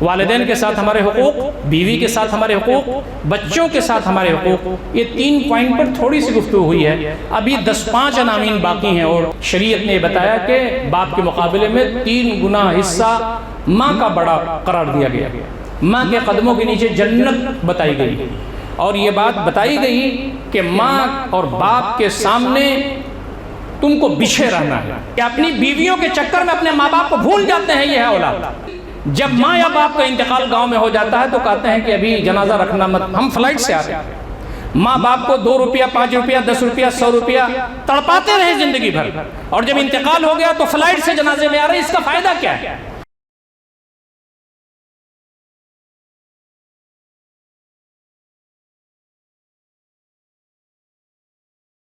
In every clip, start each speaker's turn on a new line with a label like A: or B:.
A: والدین کے ساتھ ہمارے حقوق، بیوی کے ساتھ ہمارے حقوق، بچوں کے ساتھ ہمارے حقوق، یہ 3 پوائنٹ پر تھوڑی سی گفتگو ہوئی ہے۔ ابھی 10-5 عناوین باقی ہیں، اور شریعت نے بتایا کہ باپ کے مقابلے میں 3 گنا حصہ ماں کا بڑا قرار دیا گیا، ماں کے قدموں کے نیچے جنت بتائی گئی، اور یہ بات بتائی گئی کہ ماں اور باپ کے سامنے تم کو بچھے رہنا ہے، کہ اپنی بیویوں کے چکر میں اپنے ماں باپ کو بھول جاتے ہیں۔ یہ ہے اولاد۔ جب ماں یا باپ کا انتقال گاؤں میں ہو جاتا ہے تو کہتے ہیں کہ ابھی جنازہ رکھنا مت، ہم فلائٹ سے آ رہے ہیں۔ ماں باپ کو 2 روپیہ 5 روپیہ 10 روپیہ 100 روپیہ تڑپاتے رہے زندگی بھر، اور جب انتقال ہو گیا تو فلائٹ سے جنازے میں آ رہے ہیں۔ اس کا فائدہ کیا ہے؟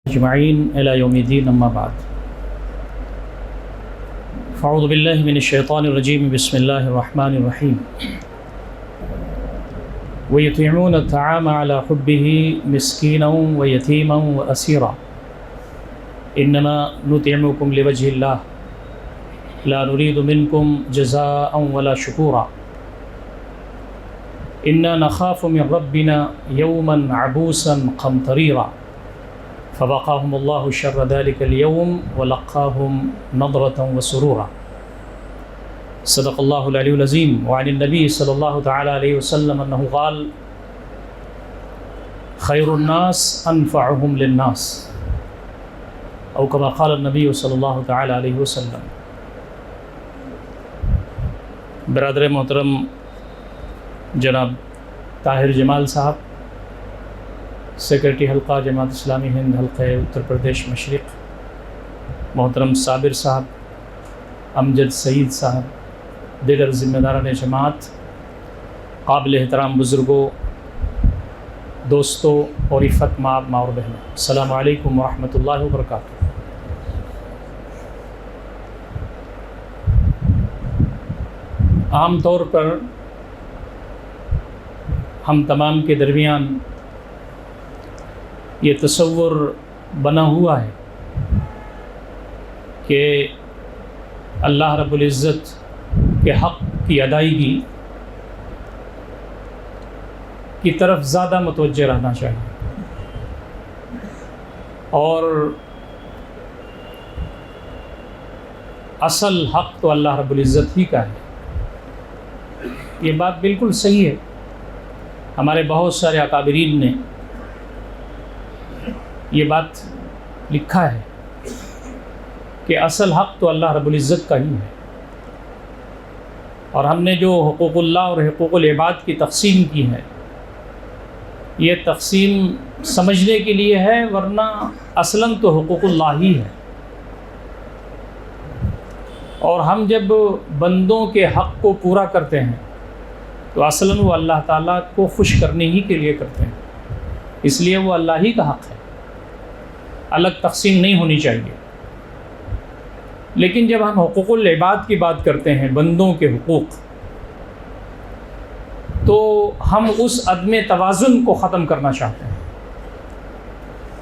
A: اجمعین الی یوم الدین، اما بعد، فاعوذ باللہ من الشیطان الرجیم، بسم اللہ الرحمن الرحیم۔ وَيُطْعِمُونَ الطَّعَامَ عَلَى حُبِّهِ مِسْكِينًا وَيَتِيمًا وَأَسِيرًا إِنَّمَا نُطْعِمُكُمْ لِوَجْهِ اللَّهِ لَا نُرِيدُ مِنكُمْ جَزَاءً وَلَا شُكُورًا إِنَّا نَخَافُ مِن رَّبِّنَا يَوْمًا عَبُوسًا قَمْطَرِيرًا فوقاهم الله شر ذلك اليوم ولقاهم نضرة وسرورا۔ صدق الله العلي العظيم۔ وعن النبي صلى الله تعالى عليه وسلم أنه قال: خير الناس أنفعهم للناس، أو كما قال النبي صلى الله تعالى عليه وسلم۔ برادر محترم جناب طاہر جمال صاحب، سیکرٹری حلقہ جماعت اسلامی ہند حلقہ اتر پردیش مشرق، محترم صابر صاحب، امجد سعید صاحب، دیگر ذمہ داران جماعت، قابل احترام بزرگوں، دوستوں اور عفت ماں اور بہنوں، السلام علیکم ورحمۃ اللہ وبرکاتہ۔ عام طور پر ہم تمام کے درمیان یہ تصور بنا ہوا ہے کہ اللہ رب العزت کے حق کی ادائیگی کی طرف زیادہ متوجہ رہنا چاہیے، اور اصل حق تو اللہ رب العزت ہی کا ہے۔ یہ بات بالکل صحیح ہے۔ ہمارے بہت سارے اکابرین نے یہ بات لکھا ہے کہ اصل حق تو اللہ رب العزت کا ہی ہے، اور ہم نے جو حقوق اللہ اور حقوق العباد کی تقسیم کی ہے، یہ تقسیم سمجھنے کے لیے ہے، ورنہ اصلاً تو حقوق اللہ ہی ہے۔ اور ہم جب بندوں کے حق کو پورا کرتے ہیں تو اصلاً وہ اللہ تعالیٰ کو خوش کرنے ہی کے لیے کرتے ہیں، اس لیے وہ اللہ ہی کا حق ہے، الگ تقسیم نہیں ہونی چاہیے۔ لیکن جب ہم حقوق العباد کی بات کرتے ہیں، بندوں کے حقوق، تو ہم اس عدم توازن کو ختم کرنا چاہتے ہیں۔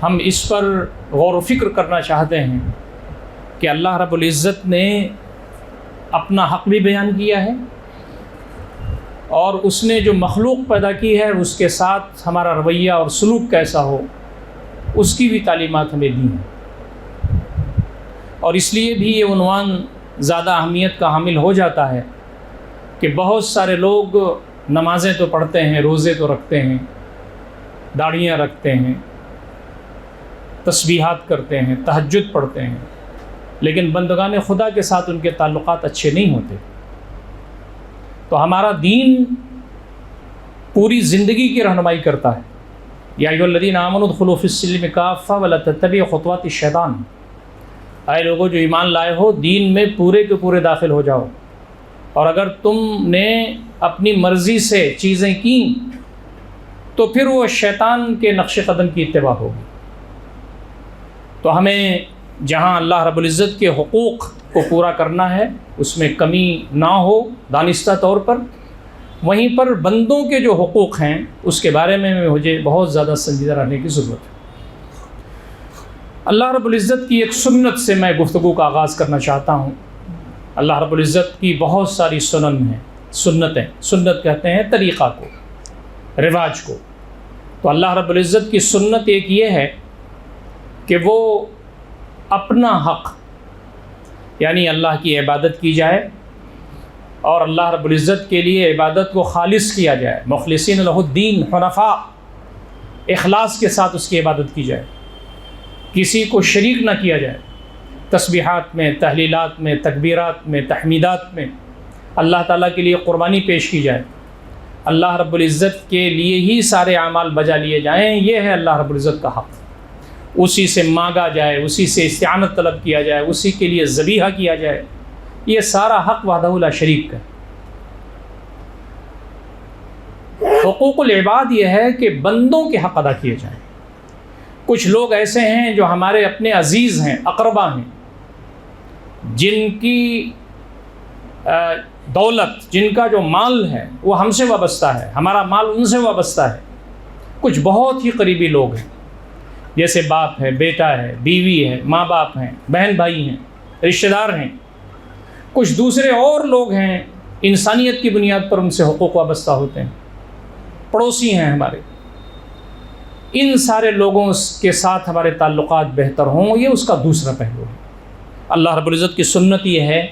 A: ہم اس پر غور و فکر کرنا چاہتے ہیں کہ اللہ رب العزت نے اپنا حق بھی بیان کیا ہے، اور اس نے جو مخلوق پیدا کی ہے اس کے ساتھ ہمارا رویہ اور سلوک کیسا ہو، اس کی بھی تعلیمات ہمیں دی ہیں۔ اور اس لیے بھی یہ عنوان زیادہ اہمیت کا حامل ہو جاتا ہے کہ بہت سارے لوگ نمازیں تو پڑھتے ہیں، روزے تو رکھتے ہیں، داڑھیاں رکھتے ہیں، تسبیحات کرتے ہیں، تہجد پڑھتے ہیں، لیکن بندگان خدا کے ساتھ ان کے تعلقات اچھے نہیں ہوتے۔ تو ہمارا دین پوری زندگی کی رہنمائی کرتا ہے۔ یا ایھا الذین آمنوا ادخلوا فی السلم کافۃ ولا تتبعوا خطوات الشیطان، اے لوگوں جو ایمان لائے ہو، دین میں پورے کے پورے داخل ہو جاؤ، اور اگر تم نے اپنی مرضی سے چیزیں کیں تو پھر وہ شیطان کے نقش قدم کی اتباع ہوگی۔ تو ہمیں جہاں اللہ رب العزت کے حقوق کو پورا کرنا ہے، اس میں کمی نہ ہو دانستہ طور پر، وہیں پر بندوں کے جو حقوق ہیں اس کے بارے میں مجھے بہت زیادہ سنجیدہ رہنے کی ضرورت ہے۔ اللہ رب العزت کی ایک سنت سے میں گفتگو کا آغاز کرنا چاہتا ہوں۔ اللہ رب العزت کی بہت ساری سنن ہیں، سنتیں، سنت کہتے ہیں طریقہ کو، رواج کو۔ تو اللہ رب العزت کی سنت ایک یہ ہے کہ وہ اپنا حق یعنی اللہ کی عبادت کی جائے اور اللہ رب العزت کے لیے عبادت کو خالص کیا جائے، مخلصین لہ الدین حنفاء، اخلاص کے ساتھ اس کی عبادت کی جائے، کسی کو شریک نہ کیا جائے، تسبیحات میں، تحلیلات میں، تکبیرات میں، تحمیدات میں اللہ تعالیٰ کے لیے قربانی پیش کی جائے، اللہ رب العزت کے لیے ہی سارے اعمال بجا لیے جائیں، یہ ہے اللہ رب العزت کا حق، اسی سے مانگا جائے، اسی سے استعانت طلب کیا جائے، اسی کے لیے ذبیحہ کیا جائے، یہ سارا حق وحدہ لا شریک کا۔ حقوق العباد یہ ہے کہ بندوں کے حق ادا کیے جائیں۔ کچھ لوگ ایسے ہیں جو ہمارے اپنے عزیز ہیں، اقربا ہیں، جن کی دولت، جن کا جو مال ہے وہ ہم سے وابستہ ہے، ہمارا مال ان سے وابستہ ہے۔ کچھ بہت ہی قریبی لوگ ہیں، جیسے باپ ہے، بیٹا ہے، بیوی ہے، ماں باپ ہیں، بہن بھائی ہیں، رشتہ دار ہیں۔ کچھ دوسرے اور لوگ ہیں، انسانیت کی بنیاد پر ان سے حقوق وابستہ ہوتے ہیں، پڑوسی ہیں ہمارے۔ ان سارے لوگوں کے ساتھ ہمارے تعلقات بہتر ہوں، یہ اس کا دوسرا پہلو ہے۔ اللہ رب العزت کی سنت یہ ہے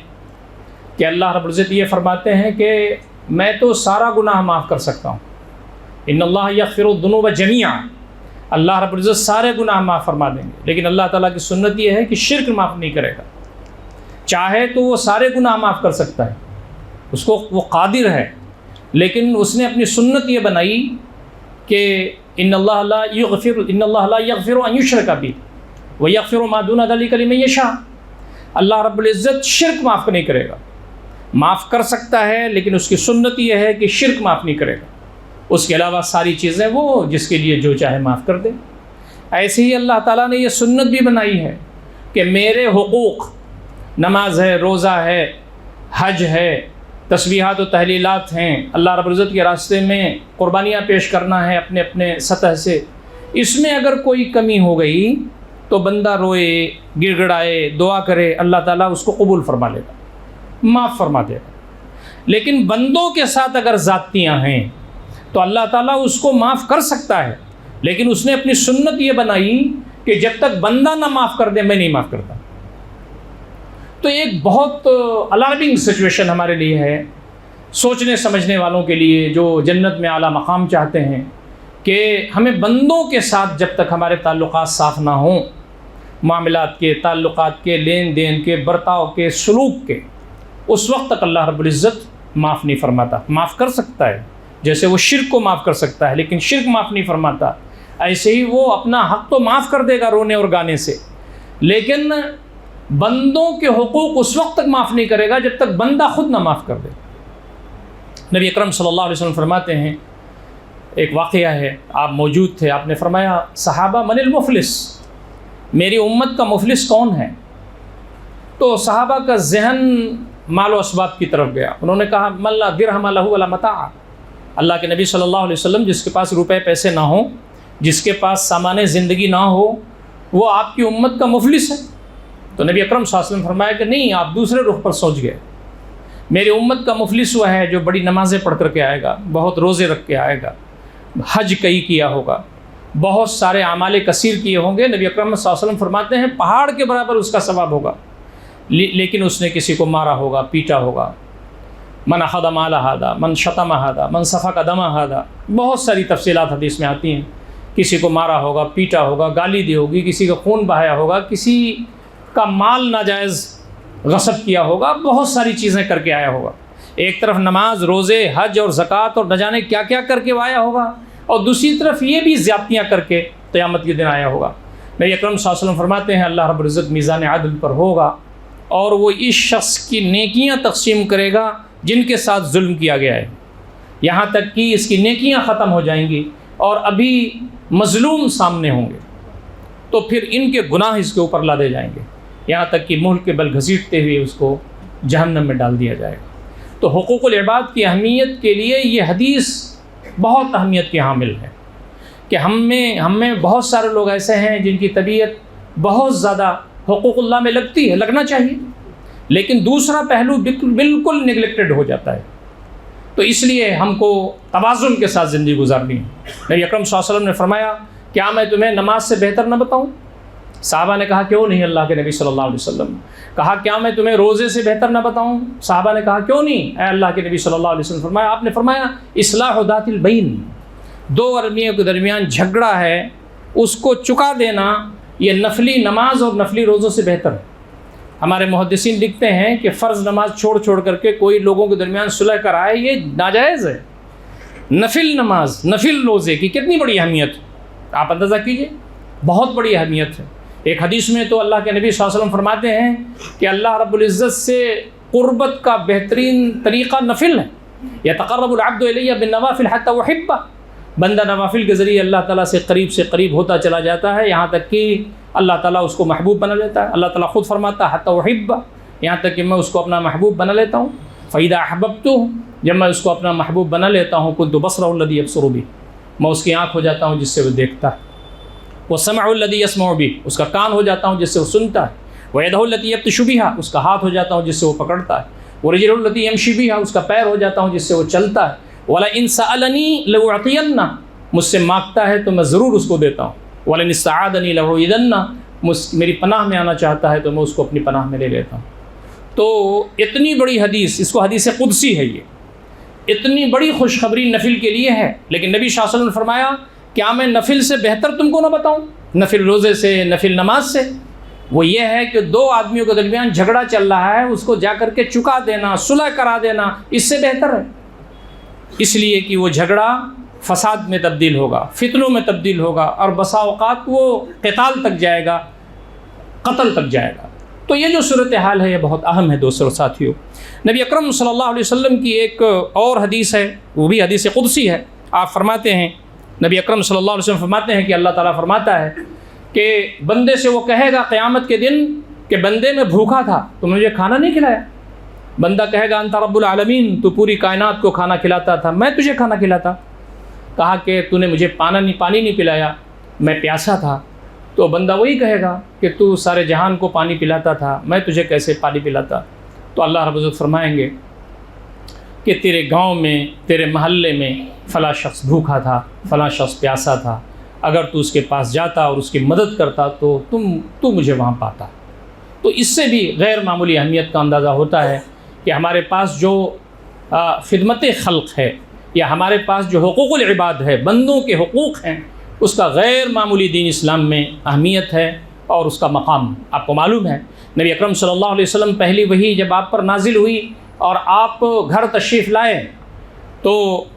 A: کہ اللہ رب العزت یہ فرماتے ہیں کہ میں تو سارا گناہ معاف کر سکتا ہوں، ان اللہ یغفر الذنوب جمیعا، اللہ رب العزت سارے گناہ معاف فرما دیں گے، لیکن اللہ تعالیٰ کی سنت یہ ہے کہ شرک معاف نہیں کرے گا۔ چاہے تو وہ سارے گناہ معاف کر سکتا ہے، اس کو وہ قادر ہے، لیکن اس نے اپنی سنت یہ بنائی کہ ان اللہ لا یغفر ان یشرک بہ ویغفر ما دون ذلک لمن یشاء۔ اللہ رب العزت شرک معاف نہیں کرے گا، معاف کر سکتا ہے لیکن اس کی سنت یہ ہے کہ شرک معاف نہیں کرے گا، اس کے علاوہ ساری چیزیں وہ جس کے لیے جو چاہے معاف کر دے۔ ایسے ہی اللہ تعالیٰ نے یہ سنت بھی بنائی ہے کہ میرے حقوق، نماز ہے، روزہ ہے، حج ہے، تسبیحات و تحلیلات ہیں، اللہ رب العزت کے راستے میں قربانیاں پیش کرنا ہے اپنے اپنے سطح سے، اس میں اگر کوئی کمی ہو گئی تو بندہ روئے، گڑ گڑائے، دعا کرے، اللہ تعالیٰ اس کو قبول فرما لے گا، معاف فرما دے گا۔ لیکن بندوں کے ساتھ اگر زیادتیاں ہیں تو اللہ تعالیٰ اس کو معاف کر سکتا ہے، لیکن اس نے اپنی سنت یہ بنائی کہ جب تک بندہ نہ معاف کر دے میں نہیں معاف کرتا۔ تو ایک بہت الارمنگ سچویشن ہمارے لیے ہے، سوچنے سمجھنے والوں کے لیے جو جنت میں اعلیٰ مقام چاہتے ہیں، کہ ہمیں بندوں کے ساتھ جب تک ہمارے تعلقات صاف نہ ہوں، معاملات کے، تعلقات کے، لین دین کے، برتاؤ کے، سلوک کے، اس وقت تک اللہ رب العزت معاف نہیں فرماتا۔ معاف کر سکتا ہے، جیسے وہ شرک کو معاف کر سکتا ہے لیکن شرک معاف نہیں فرماتا، ایسے ہی وہ اپنا حق تو معاف کر دے گا رونے اور گانے سے، لیکن بندوں کے حقوق اس وقت تک معاف نہیں کرے گا جب تک بندہ خود نہ معاف کر دے۔ نبی اکرم صلی اللہ علیہ وسلم فرماتے ہیں، ایک واقعہ ہے، آپ موجود تھے، آپ نے فرمایا صحابہ من المفلس، میری امت کا مفلس کون ہے؟ تو صحابہ کا ذہن مال و اسباب کی طرف گیا، انہوں نے کہا من لا درہم لہ ولا متاع، اللہ کے نبی صلی اللہ علیہ وسلم جس کے پاس روپے پیسے نہ ہوں، جس کے پاس سامان زندگی نہ ہو، وہ آپ کی امت کا مفلس ہے؟ تو نبی اکرم صلی اللہ علیہ وسلم فرمایا کہ نہیں، آپ دوسرے رخ پر سوچ گئے، میری امت کا مفلس وہ ہے جو بڑی نمازیں پڑھ کر کے آئے گا، بہت روزے رکھ کے آئے گا، حج کئی کیا ہوگا، بہت سارے اعمال کثیر کیے ہوں گے، نبی اکرم صلی اللہ علیہ وسلم فرماتے ہیں پہاڑ کے برابر اس کا ثواب ہوگا، لیکن اس نے کسی کو مارا ہوگا، پیٹا ہوگا، من اخذ مال ھذا، من شتم ھذا، من سفک دم ھذا، بہت ساری تفصیلات حدیث میں آتی ہیں، کسی کو مارا ہوگا، پیٹا ہوگا، گالی دی ہوگی، کسی کا خون بہایا ہوگا، کسی کا مال ناجائز غصب کیا ہوگا، بہت ساری چیزیں کر کے آیا ہوگا، ایک طرف نماز، روزے، حج اور زکوٰۃ اور نہ جانے کیا کیا کر کے آیا ہوگا، اور دوسری طرف یہ بھی زیادتیاں کر کے قیامت کے دن آیا ہوگا۔ نبی اکرم صلی اللہ علیہ وسلم فرماتے ہیں اللہ رب العزت میزان عدل پر ہوگا اور وہ اس شخص کی نیکیاں تقسیم کرے گا جن کے ساتھ ظلم کیا گیا ہے، یہاں تک کہ اس کی نیکیاں ختم ہو جائیں گی اور ابھی مظلوم سامنے ہوں گے، تو پھر ان کے گناہ اس کے اوپر لادے جائیں گے، یہاں تک کہ ملک کے بل گھسیٹتے ہوئے اس کو جہنم میں ڈال دیا جائے گا۔ تو حقوق العباد کی اہمیت کے لیے یہ حدیث بہت اہمیت کی حامل ہے کہ ہم میں بہت سارے لوگ ایسے ہیں جن کی طبیعت بہت زیادہ حقوق اللہ میں لگتی ہے، لگنا چاہیے، لیکن دوسرا پہلو بالکل نگلیکٹڈ ہو جاتا ہے، تو اس لیے ہم کو توازن کے ساتھ زندگی گزارنی ہے۔ نبی اکرم صلی اللہ علیہ وسلم نے فرمایا کیا میں تمہیں نماز سے بہتر نہ بتاؤں؟ صحابہ نے کہا کیوں نہیں اللہ کے نبی صلی اللہ علیہ وسلم؟ کہا کیا میں تمہیں روزے سے بہتر نہ بتاؤں؟ صحابہ نے کہا کیوں نہیں اے اللہ کے نبی صلی اللہ علیہ وسلم؟ فرمایا آپ نے فرمایا اصلاح ذات البین، دو آدمیوں کے درمیان جھگڑا ہے اس کو چکا دینا یہ نفلی نماز اور نفلی روزوں سے بہتر ہے۔ ہمارے محدثین لکھتے ہیں کہ فرض نماز چھوڑ کر کے کوئی لوگوں کے درمیان صلح کرائے یہ ناجائز ہے۔ نفل نماز نفل روزے کی کتنی بڑی اہمیت ہے، آپ اندازہ کیجئے، بہت بڑی اہمیت ہے۔ ایک حدیث میں تو اللہ کے نبی صلی اللہ علیہ وسلم فرماتے ہیں کہ اللہ رب العزت سے قربت کا بہترین طریقہ نفل ہے۔ یتقرب العبد الی بالنوافل حتی احبہ، بندہ نوافل کے ذریعے اللہ تعالیٰ سے قریب ہوتا چلا جاتا ہے یہاں تک کہ اللہ تعالیٰ اس کو محبوب بنا لیتا ہے۔ اللہ تعالیٰ خود فرماتا ہے حتی احبہ، یہاں تک کہ میں اس کو اپنا محبوب بنا لیتا ہوں۔ فاذا احببتہ، جب میں اس کو اپنا محبوب بنا لیتا ہوں کنت بصرہ الذی یبصر بہ، میں اس کی آنکھ ہو جاتا ہوں جس سے وہ دیکھتا ہے۔ وسمع الذی یسمع بہ، اس کا کان ہو جاتا ہوں جس سے وہ سنتا ہے۔ ویدہ التی یبطش بہا، اس کا ہاتھ ہو جاتا ہوں جس سے وہ پکڑتا ہے۔ ورجل التی یمشی بہا، اس کا پیر ہو جاتا ہوں جس سے وہ چلتا ہے۔ ولئن سألنی لأعطینہ، مجھ سے مانگتا ہے تو میں ضرور اس کو دیتا ہوں۔ ولئن استعاذنی لأعیذنہ، میری پناہ میں آنا چاہتا ہے تو میں اس کو اپنی پناہ میں لے لیتا ہوں۔ تو اتنی بڑی حدیث، اس کو حدیث قدسی ہے، یہ اتنی بڑی خوشخبری نفل کے لیے ہے، لیکن نبی صلی اللہ علیہ وسلم نے فرمایا کیا میں نفل سے بہتر تم کو نہ بتاؤں؟ نفل روزے سے، نفل نماز سے؟ وہ یہ ہے کہ دو آدمیوں کے درمیان جھگڑا چل رہا ہے اس کو جا کر کے چکا دینا، صلح کرا دینا، اس سے بہتر ہے۔ اس لیے کہ وہ جھگڑا فساد میں تبدیل ہوگا، فتنوں میں تبدیل ہوگا، اور بسا اوقات وہ قتال تک جائے گا، قتل تک جائے گا۔ تو یہ جو صورتحال ہے یہ بہت اہم ہے دوستو ساتھیوں۔ نبی اکرم صلی اللہ علیہ وسلم کی ایک اور حدیث ہے، وہ بھی حدیث قدسی ہے۔ آپ فرماتے ہیں، نبی اکرم صلی اللہ علیہ وسلم فرماتے ہیں کہ اللہ تعالیٰ فرماتا ہے کہ بندے سے وہ کہے گا قیامت کے دن کہ بندے میں بھوکا تھا تو مجھے کھانا نہیں کھلایا۔ بندہ کہے گا انت رب العالمین، تو پوری کائنات کو کھانا کھلاتا تھا، میں تجھے کھانا کھلاتا۔ کہا کہ تو نے مجھے پانی نہیں پلایا، میں پیاسا تھا۔ تو بندہ وہی کہے گا کہ تو سارے جہان کو پانی پلاتا تھا، میں تجھے کیسے پانی پلاتا؟ تو اللہ رب العزت فرمائیں گے کہ تیرے گاؤں میں، تیرے محلے میں فلاں شخص بھوکا تھا، فلاں شخص پیاسا تھا، اگر تو اس کے پاس جاتا اور اس کی مدد کرتا تو مجھے وہاں پاتا۔ تو اس سے بھی غیر معمولی اہمیت کا اندازہ ہوتا ہے کہ ہمارے پاس جو خدمت خلق ہے یا ہمارے پاس جو حقوق العباد ہے، بندوں کے حقوق ہیں، اس کا غیر معمولی دین اسلام میں اہمیت ہے اور اس کا مقام آپ کو معلوم ہے۔ نبی اکرم صلی اللہ علیہ وسلم پہلی وحی جب آپ پر نازل ہوئی اور آپ گھر تشریف لائے تو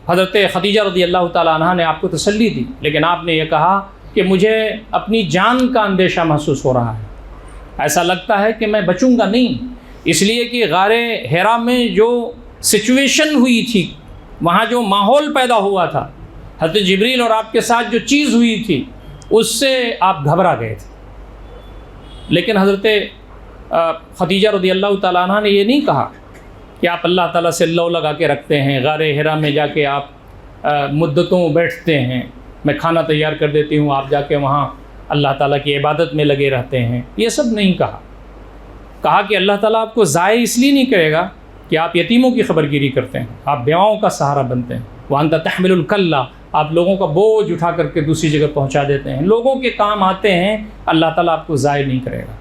A: حضرت خدیجہ رضی اللہ تعالیٰ عنہ نے آپ کو تسلی دی، لیکن آپ نے یہ کہا کہ مجھے اپنی جان کا اندیشہ محسوس ہو رہا ہے، ایسا لگتا ہے کہ میں بچوں گا نہیں، اس لیے کہ غار حرا میں جو سچویشن ہوئی تھی، وہاں جو ماحول پیدا ہوا تھا، حضرت جبریل اور آپ کے ساتھ جو چیز ہوئی تھی اس سے آپ گھبرا گئے تھے۔ لیکن حضرت خدیجہ رضی اللہ تعالیٰ عنہ نے یہ نہیں کہا کہ آپ اللہ تعالیٰ سے لو لگا کے رکھتے ہیں، غار حرا میں جا کے آپ مدتوں بیٹھتے ہیں، میں کھانا تیار کر دیتی ہوں، آپ جا کے وہاں اللہ تعالیٰ کی عبادت میں لگے رہتے ہیں، یہ سب نہیں کہا۔ کہا کہ اللہ تعالیٰ آپ کو ضائع اس لیے نہیں کرے گا کہ آپ یتیموں کی خبر گیری کرتے ہیں، آپ بیواؤں کا سہارا بنتے ہیں، وَأَنْتَ تَحْمِلُ الْكَلَّ، آپ لوگوں کا بوجھ اٹھا کر کے دوسری جگہ پہنچا دیتے ہیں، لوگوں کے کام آتے ہیں، اللہ تعالیٰ آپ کو ضائع نہیں کرے گا۔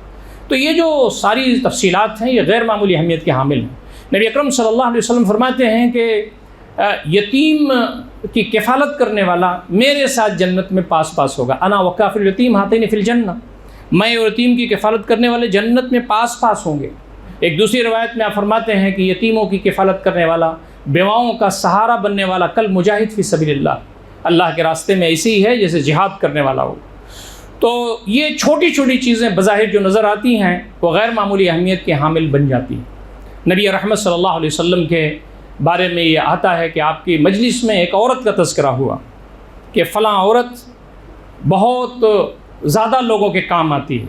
A: تو یہ جو ساری تفصیلات ہیں یہ غیر معمولی اہمیت کے حامل ہیں۔ نبی اکرم صلی اللہ علیہ وسلم فرماتے ہیں کہ یتیم کی کفالت کرنے والا میرے ساتھ جنت میں پاس ہوگا، انا وکافل الیتیم ہاتین فی الجنہ، میں اور یتیم کی کفالت کرنے والے جنت میں پاس ہوں گے۔ ایک دوسری روایت میں آپ فرماتے ہیں کہ یتیموں کی کفالت کرنے والا، بیواؤں کا سہارا بننے والا کل مجاہد فی سبیل اللہ کے راستے میں ایسے ہی ہے جیسے جہاد کرنے والا ہو۔ تو یہ چھوٹی چھوٹی چیزیں بظاہر جو نظر آتی ہیں وہ غیر معمولی اہمیت کے حامل بن جاتی ہیں۔ نبی رحمت صلی اللہ علیہ وسلم کے بارے میں یہ آتا ہے کہ آپ کی مجلس میں ایک عورت کا تذکرہ ہوا کہ فلاں عورت بہت زیادہ لوگوں کے کام آتی ہے،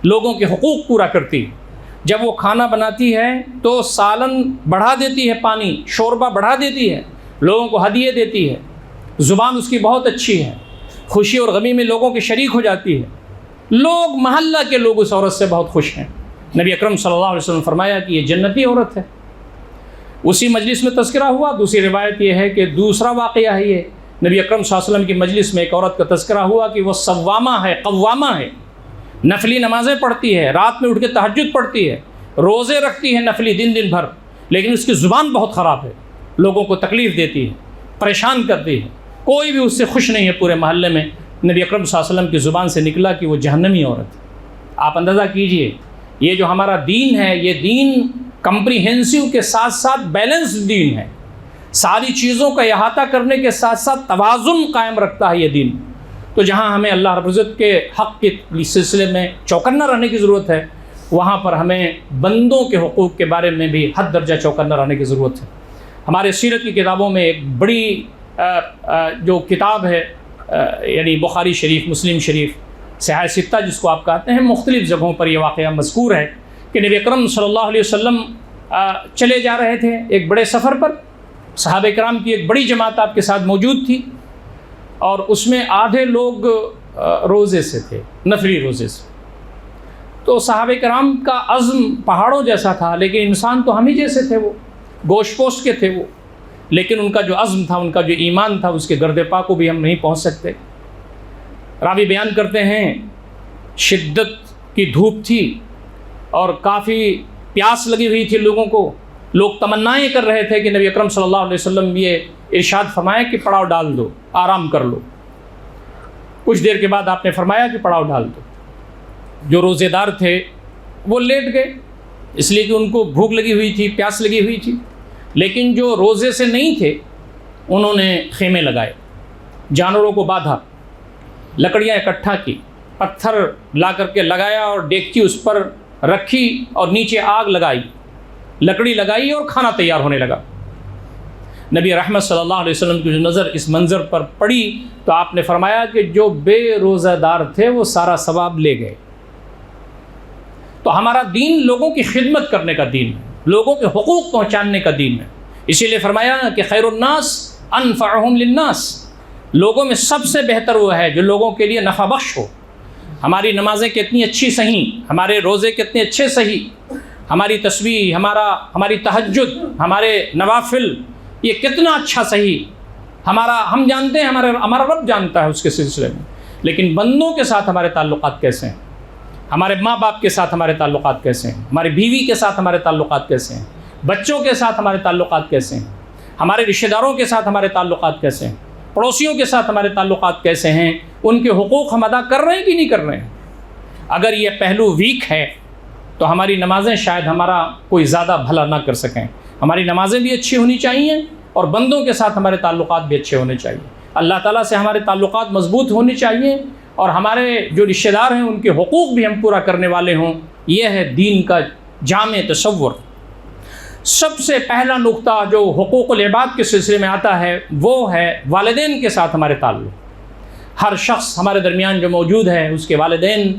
A: لوگوں کے حقوق پورا کرتی ہے، جب وہ کھانا بناتی ہے تو سالن بڑھا دیتی ہے، پانی شوربہ بڑھا دیتی ہے، لوگوں کو ہدیے دیتی ہے، زبان اس کی بہت اچھی ہے، خوشی اور غمی میں لوگوں کے شریک ہو جاتی ہے، لوگ محلہ کے لوگ اس عورت سے بہت خوش ہیں۔ نبی اکرم صلی اللہ علیہ وسلم فرمایا کہ یہ جنتی عورت ہے۔ اسی مجلس میں تذکرہ ہوا۔ دوسری روایت یہ ہے کہ دوسرا واقعہ ہے یہ، نبی اکرم صلی اللہ علیہ وسلم کی مجلس میں ایک عورت کا تذکرہ ہوا کہ وہ صوامہ ہے، قوامہ ہے، نفلی نمازیں پڑھتی ہے، رات میں اٹھ کے تہجد پڑھتی ہے، روزے رکھتی ہے نفلی دن بھر، لیکن اس کی زبان بہت خراب ہے، لوگوں کو تکلیف دیتی ہے، پریشان کرتی ہے، کوئی بھی اس سے خوش نہیں ہے پورے محلے میں۔ نبی اکرم صلی اللہ علیہ وسلم کی زبان سے نکلا کہ وہ جہنمی عورت ہے۔ آپ اندازہ کیجئے، یہ جو ہمارا دین ہے، یہ دین کمپریہنسو کے ساتھ ساتھ بیلنس دین ہے، ساری چیزوں کا احاطہ کرنے کے ساتھ ساتھ توازن قائم رکھتا ہے یہ دین۔ تو جہاں ہمیں اللہ رب العزت کے حق کے سلسلے میں چوکنا رہنے کی ضرورت ہے، وہاں پر ہمیں بندوں کے حقوق کے بارے میں بھی حد درجہ چوکنا رہنے کی ضرورت ہے۔ ہمارے سیرت کی کتابوں میں ایک بڑی جو کتاب ہے، یعنی بخاری شریف، مسلم شریف، صحیح ستہ جس کو آپ کہتے ہیں، مختلف جگہوں پر یہ واقعہ مذکور ہے کہ نبی اکرم صلی اللہ علیہ وسلم چلے جا رہے تھے ایک بڑے سفر پر، صحابہ کرام کی ایک بڑی جماعت آپ کے ساتھ موجود تھی، اور اس میں آدھے لوگ روزے سے تھے، نفلی روزے سے۔ تو صحابہ کرام کا عزم پہاڑوں جیسا تھا، لیکن انسان تو ہم ہی جیسے تھے، وہ گوشت پوشت کے تھے وہ، لیکن ان کا جو عزم تھا، ان کا جو ایمان تھا، اس کے گرد پا کو بھی ہم نہیں پہنچ سکتے۔ راوی بیان کرتے ہیں شدت کی دھوپ تھی اور کافی پیاس لگی ہوئی تھی لوگوں کو، لوگ تمنائیں کر رہے تھے کہ نبی اکرم صلی اللہ علیہ وسلم یہ ارشاد فرمائے کہ پڑاؤ ڈال دو، آرام کر لو۔ کچھ دیر کے بعد آپ نے فرمایا کہ پڑاؤ ڈال دو۔ جو روزے دار تھے وہ لیٹ گئے، اس لیے کہ ان کو بھوک لگی ہوئی تھی، پیاس لگی ہوئی تھی، لیکن جو روزے سے نہیں تھے انہوں نے خیمے لگائے، جانوروں کو باندھا، لکڑیاں اکٹھا کی، پتھر لا کر کے لگایا اور ڈیگچی اس پر رکھی اور نیچے آگ لگائی، لکڑی لگائی اور کھانا تیار ہونے لگا۔ نبی رحمت صلی اللہ علیہ وسلم کی جو نظر اس منظر پر پڑی تو آپ نے فرمایا کہ جو بے روزہ دار تھے وہ سارا ثواب لے گئے۔ تو ہمارا دین لوگوں کی خدمت کرنے کا دین ہے، لوگوں کے حقوق پہنچانے کا دین ہے، اسی لیے فرمایا کہ خیر الناس انفعہم للناس، لوگوں میں سب سے بہتر وہ ہے جو لوگوں کے لیے نفع بخش ہو۔ ہماری نمازیں کتنی اچھی صحیح، ہمارے روزے کتنے اچھے صحیح، ہماری تسبیح، ہماری تہجد، ہمارے نوافل، یہ کتنا اچھا صحیح، ہم جانتے ہیں، ہمارا رب جانتا ہے اس کے سلسلے میں، لیکن بندوں کے ساتھ ہمارے تعلقات کیسے ہیں، ہمارے ماں باپ کے ساتھ ہمارے تعلقات کیسے ہیں، ہماری بیوی کے ساتھ ہمارے تعلقات کیسے ہیں، بچوں کے ساتھ ہمارے تعلقات کیسے ہیں، ہمارے رشتہ داروں کے ساتھ ہمارے تعلقات کیسے ہیں، پڑوسیوں کے ساتھ ہمارے تعلقات کیسے ہیں، ان کے حقوق ہم ادا کر رہے ہیں کہ نہیں کر رہے ہیں۔ اگر یہ پہلو ویک ہے تو ہماری نمازیں شاید ہمارا کوئی زیادہ بھلا نہ کر سکیں۔ ہماری نمازیں بھی اچھی ہونی چاہیے اور بندوں کے ساتھ ہمارے تعلقات بھی اچھے ہونے چاہیے، اللہ تعالیٰ سے ہمارے تعلقات مضبوط ہونے چاہیے، اور ہمارے جو رشتہ دار ہیں ان کے حقوق بھی ہم پورا کرنے والے ہوں۔ یہ ہے دین کا جامع تصور۔ سب سے پہلا نقطہ جو حقوق العباد کے سلسلے میں آتا ہے وہ ہے والدین کے ساتھ ہمارے تعلق۔ ہر شخص ہمارے درمیان جو موجود ہے اس کے والدین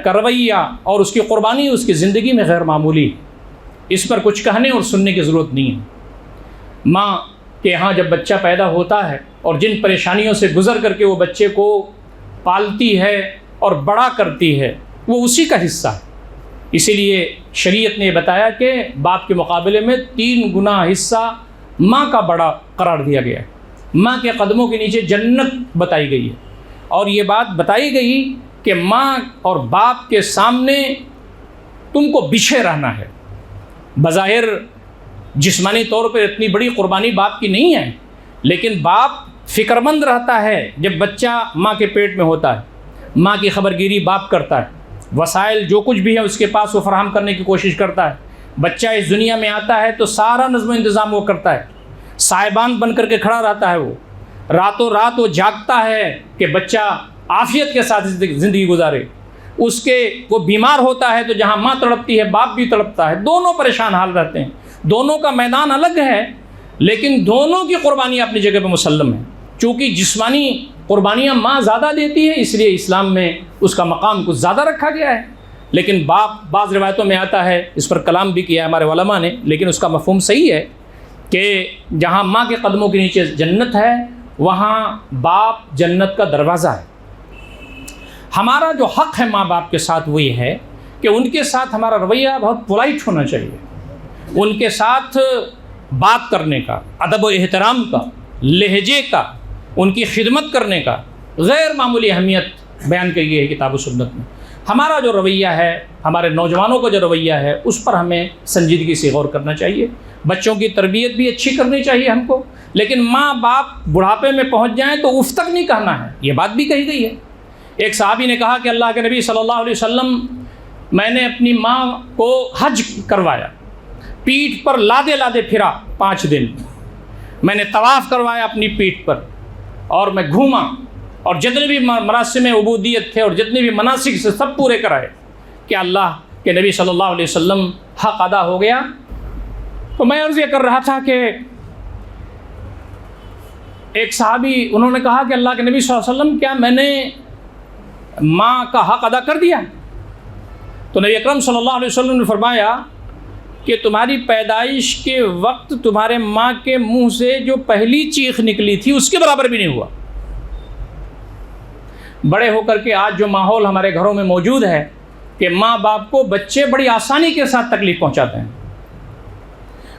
A: کا رویہ اور اس کی قربانی اس کی زندگی میں غیر معمولی، اس پر کچھ کہنے اور سننے کی ضرورت نہیں ہے۔ ماں کے یہاں جب بچہ پیدا ہوتا ہے اور جن پریشانیوں سے گزر کر کے وہ بچے کو پالتی ہے اور بڑا کرتی ہے، وہ اسی کا حصہ ہے۔ اسی لیے شریعت نے بتایا کہ باپ کے مقابلے میں 3 گنا حصہ ماں کا بڑا قرار دیا گیا ہے۔ ماں کے قدموں کے نیچے جنت بتائی گئی ہے، اور یہ بات بتائی گئی کہ ماں اور باپ کے سامنے تم کو بچھے رہنا ہے۔ بظاہر جسمانی طور پر اتنی بڑی قربانی باپ کی نہیں ہے، لیکن باپ فکر مند رہتا ہے جب بچہ ماں کے پیٹ میں ہوتا ہے، ماں کی خبرگیری باپ کرتا ہے، وسائل جو کچھ بھی ہے اس کے پاس وہ فراہم کرنے کی کوشش کرتا ہے۔ بچہ اس دنیا میں آتا ہے تو سارا نظم و انتظام وہ کرتا ہے، سائبان بن کر کے کھڑا رہتا ہے، وہ راتوں رات وہ جاگتا ہے کہ بچہ عافیت کے ساتھ زندگی گزارے۔ اس کے وہ بیمار ہوتا ہے تو جہاں ماں تڑپتی ہے باپ بھی تڑپتا ہے، دونوں پریشان حال رہتے ہیں، دونوں کا میدان الگ ہے، لیکن دونوں کی قربانیاں اپنی جگہ پہ مسلم ہیں۔ چونکہ جسمانی قربانیاں ماں زیادہ دیتی ہے، اس لیے اسلام میں اس کا مقام کچھ زیادہ رکھا گیا ہے، لیکن باپ بعض روایتوں میں آتا ہے، اس پر کلام بھی کیا ہے ہمارے علماء نے، لیکن اس کا مفہوم صحیح ہے کہ جہاں ماں کے قدموں کے نیچے جنت ہے وہاں باپ جنت کا دروازہ ہے۔ ہمارا جو حق ہے ماں باپ کے ساتھ وہ یہ ہے کہ ان کے ساتھ ہمارا رویہ بہت پولائٹ ہونا چاہیے، ان کے ساتھ بات کرنے کا، ادب و احترام کا، لہجے کا، ان کی خدمت کرنے کا غیر معمولی اہمیت بیان کی ہے کتاب و سنت میں۔ ہمارا جو رویہ ہے، ہمارے نوجوانوں کا جو رویہ ہے، اس پر ہمیں سنجیدگی سے غور کرنا چاہیے۔ بچوں کی تربیت بھی اچھی کرنی چاہیے ہم کو، لیکن ماں باپ بڑھاپے میں پہنچ جائیں تو اف تک نہیں کہنا ہے، یہ بات بھی کہی گئی ہے۔ ایک صحابی نے کہا کہ اللہ کے نبی صلی اللہ علیہ وسلم، میں نے اپنی ماں کو حج کروایا، پیٹھ پر لادے لادے پھرا 5 دن، میں نے طواف کروایا اپنی پیٹھ پر، اور میں گھوما، اور جتنے بھی مراسم عبودیت تھے اور جتنے بھی مناسک سے سب پورے کرائے۔ کہ اللہ کے نبی صلی اللہ علیہ وسلم حق ادا ہو گیا؟ تو میں عرض یہ کر رہا تھا کہ ایک صحابی انہوں نے کہا کہ اللہ کے نبی صلی اللہ علیہ وسلم، کیا میں نے ماں کا حق ادا کر دیا؟ تو نبی اکرم صلی اللہ علیہ وسلم نے فرمایا کہ تمہاری پیدائش کے وقت تمہارے ماں کے منہ سے جو پہلی چیخ نکلی تھی اس کے برابر بھی نہیں ہوا۔ بڑے ہو کر کے آج جو ماحول ہمارے گھروں میں موجود ہے کہ ماں باپ کو بچے بڑی آسانی کے ساتھ تکلیف پہنچاتے ہیں،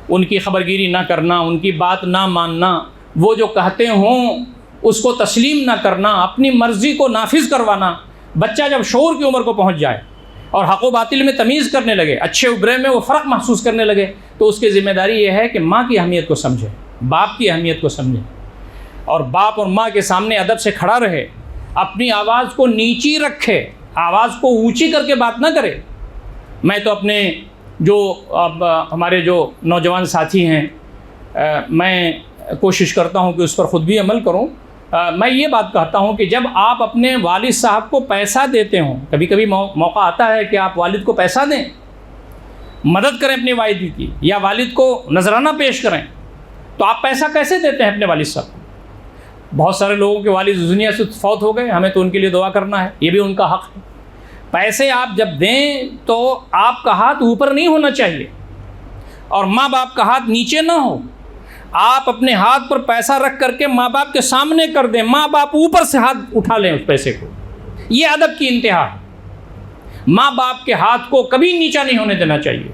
A: ان کی خبرگیری نہ کرنا، ان کی بات نہ ماننا، وہ جو کہتے ہوں اس کو تسلیم نہ کرنا، اپنی مرضی کو نافذ کروانا۔ بچہ جب شعور کی عمر کو پہنچ جائے اور حق و باطل میں تمیز کرنے لگے، اچھے و برے میں وہ فرق محسوس کرنے لگے، تو اس کی ذمہ داری یہ ہے کہ ماں کی اہمیت کو سمجھے، باپ کی اہمیت کو سمجھے، اور باپ اور ماں کے سامنے ادب سے کھڑا رہے، اپنی آواز کو نیچی رکھے، آواز کو اونچی کر کے بات نہ کرے۔ میں تو اپنے جو ہمارے جو نوجوان ساتھی ہیں، میں کوشش کرتا ہوں کہ اس پر خود بھی عمل کروں۔ میں یہ بات کہتا ہوں کہ جب آپ اپنے والد صاحب کو پیسہ دیتے ہوں، کبھی کبھی موقع آتا ہے کہ آپ والد کو پیسہ دیں، مدد کریں اپنے والد کی، یا والد کو نذرانہ پیش کریں، تو آپ پیسہ کیسے دیتے ہیں اپنے والد صاحب کو؟ بہت سارے لوگوں کے والد اس دنیا سے فوت ہو گئے، ہمیں تو ان کے لیے دعا کرنا ہے، یہ بھی ان کا حق ہے۔ پیسے آپ جب دیں تو آپ کا ہاتھ اوپر نہیں ہونا چاہیے اور ماں باپ کا ہاتھ نیچے نہ ہو۔ آپ اپنے ہاتھ پر پیسہ رکھ کر کے ماں باپ کے سامنے کر دیں، ماں باپ اوپر سے ہاتھ اٹھا لیں اس پیسے کو، یہ ادب کی انتہا ہے۔ ماں باپ کے ہاتھ کو کبھی نیچا نہیں ہونے دینا چاہیے،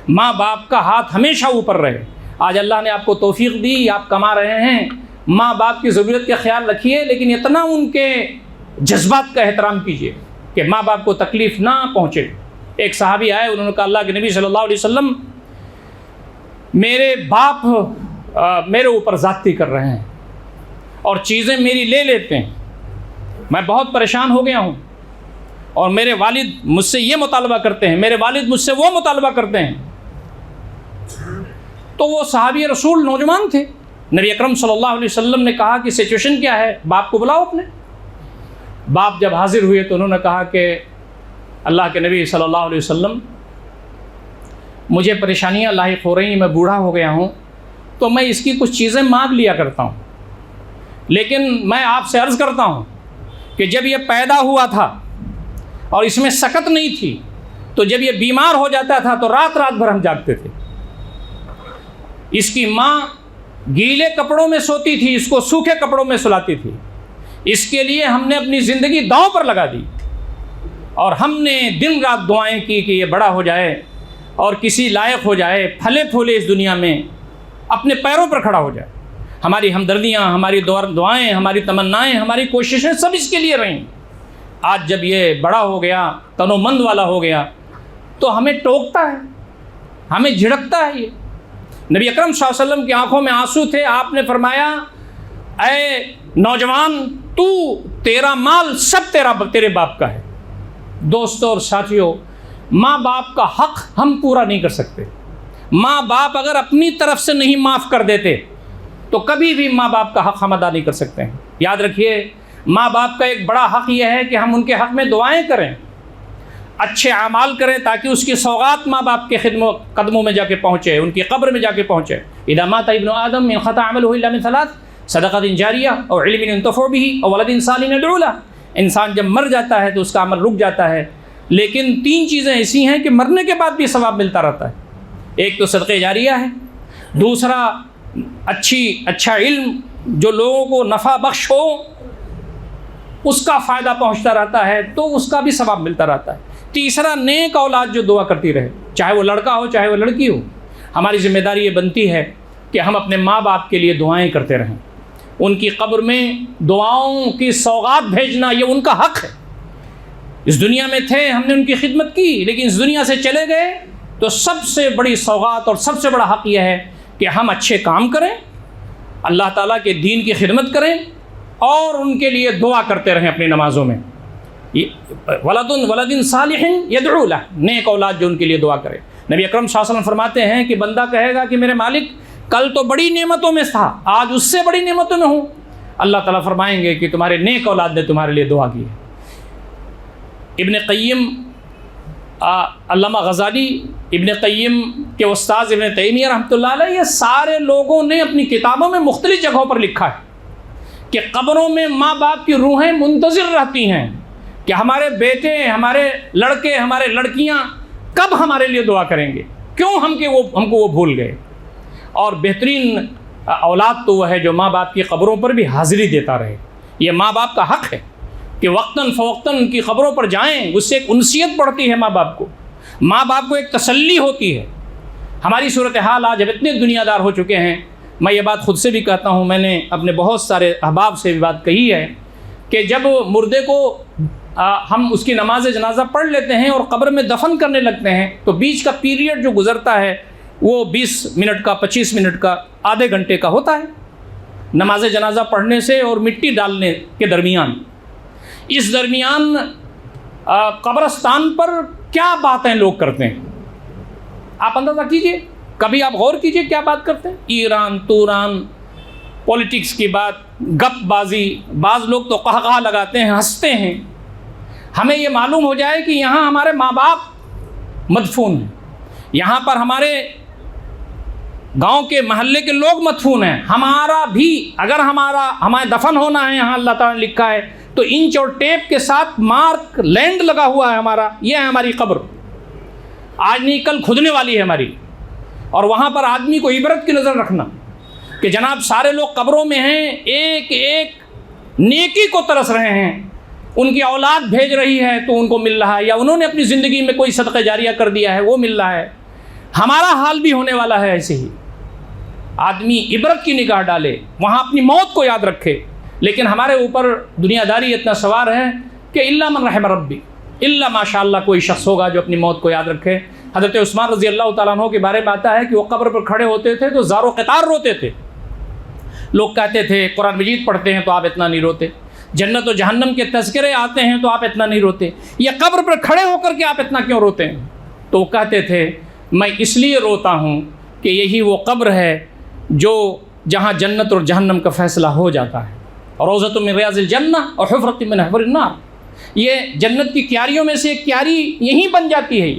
A: ماں باپ کا ہاتھ ہمیشہ اوپر رہے۔ آج اللہ نے آپ کو توفیق دی، آپ کما رہے ہیں، ماں باپ کی ضرورت کا خیال رکھیے، لیکن اتنا ان کے جذبات کا احترام کیجیے کہ ماں باپ کو تکلیف نہ پہنچے۔ ایک صحابی آئے، انہوں نے کہا اللہ کے نبی صلی اللہ علیہ وسلم، میرے باپ میرے اوپر زیادتی کر رہے ہیں اور چیزیں میری لے لیتے ہیں، میں بہت پریشان ہو گیا ہوں، اور میرے والد مجھ سے یہ مطالبہ کرتے ہیں، میرے والد مجھ سے وہ مطالبہ کرتے ہیں۔ تو وہ صحابی رسول نوجوان تھے، نبی اکرم صلی اللہ علیہ وسلم نے کہا کہ سچویشن کیا ہے، باپ کو بلاؤ اپنے۔ باپ جب حاضر ہوئے تو انہوں نے کہا کہ اللہ کے نبی صلی اللہ علیہ وسلم، مجھے پریشانیاں لاحق ہو رہی ہیں، میں بوڑھا ہو گیا ہوں، تو میں اس کی کچھ چیزیں مانگ لیا کرتا ہوں، لیکن میں آپ سے عرض کرتا ہوں کہ جب یہ پیدا ہوا تھا اور اس میں سکت نہیں تھی، تو جب یہ بیمار ہو جاتا تھا تو رات رات بھر ہم جاگتے تھے۔ اس کی ماں گیلے کپڑوں میں سوتی تھی، اس کو سوکھے کپڑوں میں سلاتی تھی، اس کے لیے ہم نے اپنی زندگی داؤں پر لگا دی، اور ہم نے دن رات دعائیں کی کہ یہ بڑا ہو جائے اور کسی لائق ہو جائے، پھلے پھولے اس دنیا میں اپنے پیروں پر کھڑا ہو جائے۔ ہماری ہمدردیاں، ہماری دعائیں، ہماری تمنائیں، ہماری کوششیں سب اس کے لیے رہیں۔ آج جب یہ بڑا ہو گیا، تن و من والا ہو گیا، تو ہمیں ٹوکتا ہے، ہمیں جھڑکتا ہے۔ یہ نبی اکرم صلی اللہ علیہ وسلم کی آنکھوں میں آنسو تھے، آپ نے فرمایا اے نوجوان، تیرا مال سب تیرے باپ کا ہے۔ دوستوں اور ساتھیوں، ماں باپ کا حق ہم پورا نہیں کر سکتے۔ ماں باپ اگر اپنی طرف سے نہیں معاف کر دیتے تو کبھی بھی ماں باپ کا حق ہم ادا نہیں کر سکتے ہیں۔ یاد رکھیے، ماں باپ کا ایک بڑا حق یہ ہے کہ ہم ان کے حق میں دعائیں کریں، اچھے اعمال کریں، تاکہ اس کی سوغات ماں باپ کے قدموں میں جا کے پہنچے، ان کی قبر میں جا کے پہنچے۔ اذا مات ابن آدم انقطع عمله الا من ثلاث، صدقۃ جاریہ او علم ينتفع به او ولد صالح يدعو له۔ انسان جب مر جاتا ہے تو اس کا عمل رک جاتا ہے، لیکن 3 چیزیں ایسی ہیں کہ مرنے کے بعد بھی ثواب ملتا رہتا ہے۔ ایک تو صدقہ جاریہ ہے، دوسرا اچھا علم جو لوگوں کو نفع بخش ہو، اس کا فائدہ پہنچتا رہتا ہے تو اس کا بھی ثواب ملتا رہتا ہے۔ تیسرا نیک اولاد جو دعا کرتی رہے، چاہے وہ لڑکا ہو چاہے وہ لڑکی ہو، ہماری ذمہ داری یہ بنتی ہے کہ ہم اپنے ماں باپ کے لیے دعائیں کرتے رہیں. ان کی قبر میں دعاؤں کی سوغات بھیجنا یہ ان کا حق ہے. اس دنیا میں تھے، ہم نے ان کی خدمت کی، لیکن اس دنیا سے چلے گئے تو سب سے بڑی سوغات اور سب سے بڑا حق یہ ہے کہ ہم اچھے کام کریں، اللہ تعالیٰ کے دین کی خدمت کریں اور ان کے لیے دعا کرتے رہیں اپنی نمازوں میں. ولد صالح یدعو لہ، نیک اولاد جو ان کے لیے دعا کرے. نبی اکرم صلی اللہ علیہ وسلم فرماتے ہیں کہ بندہ کہے گا کہ میرے مالک کل تو بڑی نعمتوں میں تھا، آج اس سے بڑی نعمتوں میں ہوں. اللہ تعالیٰ فرمائیں گے کہ تمہارے نیک اولاد نے تمہارے لیے دعا کی ہے. ابن قیم، علامہ غزالی، ابن قیم کے استاذ ابن تیمیہ رحمۃ اللہ علیہ، یہ سارے لوگوں نے اپنی کتابوں میں مختلف جگہوں پر لکھا ہے کہ قبروں میں ماں باپ کی روحیں منتظر رہتی ہیں کہ ہمارے بیٹے، ہمارے لڑکے، ہمارے لڑکیاں کب ہمارے لیے دعا کریں گے، کیوں ہم کو وہ بھول گئے. اور بہترین اولاد تو وہ ہے جو ماں باپ کی قبروں پر بھی حاضری دیتا رہے. یہ ماں باپ کا حق ہے کہ وقتاً فوقتاً ان کی قبروں پر جائیں، اس سے ایک انسیت بڑھتی ہے ماں باپ کو، ماں باپ کو ایک تسلی ہوتی ہے. ہماری صورتحال آج اب اتنے دنیا دار ہو چکے ہیں. میں یہ بات خود سے بھی کہتا ہوں، میں نے اپنے بہت سارے احباب سے بھی بات کہی ہے کہ جب مردے کو ہم اس کی نماز جنازہ پڑھ لیتے ہیں اور قبر میں دفن کرنے لگتے ہیں تو بیچ کا پیریڈ جو گزرتا ہے وہ 20 منٹ کا، 25 منٹ کا، آدھے گھنٹے کا ہوتا ہے نماز جنازہ پڑھنے سے اور مٹی ڈالنے کے درمیان. اس درمیان قبرستان پر کیا باتیں لوگ کرتے ہیں آپ اندازہ کیجئے، کبھی آپ غور کیجئے کیا بات کرتے ہیں. ایران توران، پولیٹکس کی بات، گپ بازی، بعض لوگ تو قہقہہ لگاتے ہیں، ہنستے ہیں. ہمیں یہ معلوم ہو جائے کہ یہاں ہمارے ماں باپ مدفون ہیں، یہاں پر ہمارے گاؤں کے محلے کے لوگ مدفون ہیں. ہمارا بھی اگر ہمیں دفن ہونا ہے یہاں اللہ تعالیٰ نے لکھا ہے تو انچ اور ٹیپ کے ساتھ مارک لینڈ لگا ہوا ہے ہمارا، یہ ہے ہماری قبر. آج نہیں کل کھدنے والی ہے ہماری. اور وہاں پر آدمی کو عبرت کی نظر رکھنا کہ جناب سارے لوگ قبروں میں ہیں، ایک ایک نیکی کو ترس رہے ہیں. ان کی اولاد بھیج رہی ہے تو ان کو مل رہا ہے، یا انہوں نے اپنی زندگی میں کوئی صدقہ جاریہ کر دیا ہے وہ مل رہا ہے. ہمارا حال بھی ہونے والا ہے ایسے ہی. آدمی عبرت کی نگاہ ڈالے، وہاں اپنی موت کو یاد رکھے. لیکن ہمارے اوپر دنیا داری اتنا سوار ہے کہ الا من رحم ربی، الا ماشاء اللہ کوئی شخص ہوگا جو اپنی موت کو یاد رکھے. حضرت عثمان رضی اللہ تعالیٰ عنہ کے بارے میں آتا ہے کہ وہ قبر پر کھڑے ہوتے تھے تو زار و قطار روتے تھے. لوگ کہتے تھے قرآن مجید پڑھتے ہیں تو آپ اتنا نہیں روتے، جنت و جہنم کے تذکرے آتے ہیں تو آپ اتنا نہیں روتے، یہ قبر پر کھڑے ہو کر کے آپ اتنا کیوں روتے ہیں؟ تو وہ کہتے تھے میں اس لیے روتا ہوں کہ یہی وہ قبر ہے جہاں جنت اور جہنم کا فیصلہ ہو جاتا ہے. روضۃ من ریاض الجنہ اور حفرۃ من حفر النار، یہ جنت کی کیاریوں میں سے ایک کیاری یہیں بن جاتی ہے،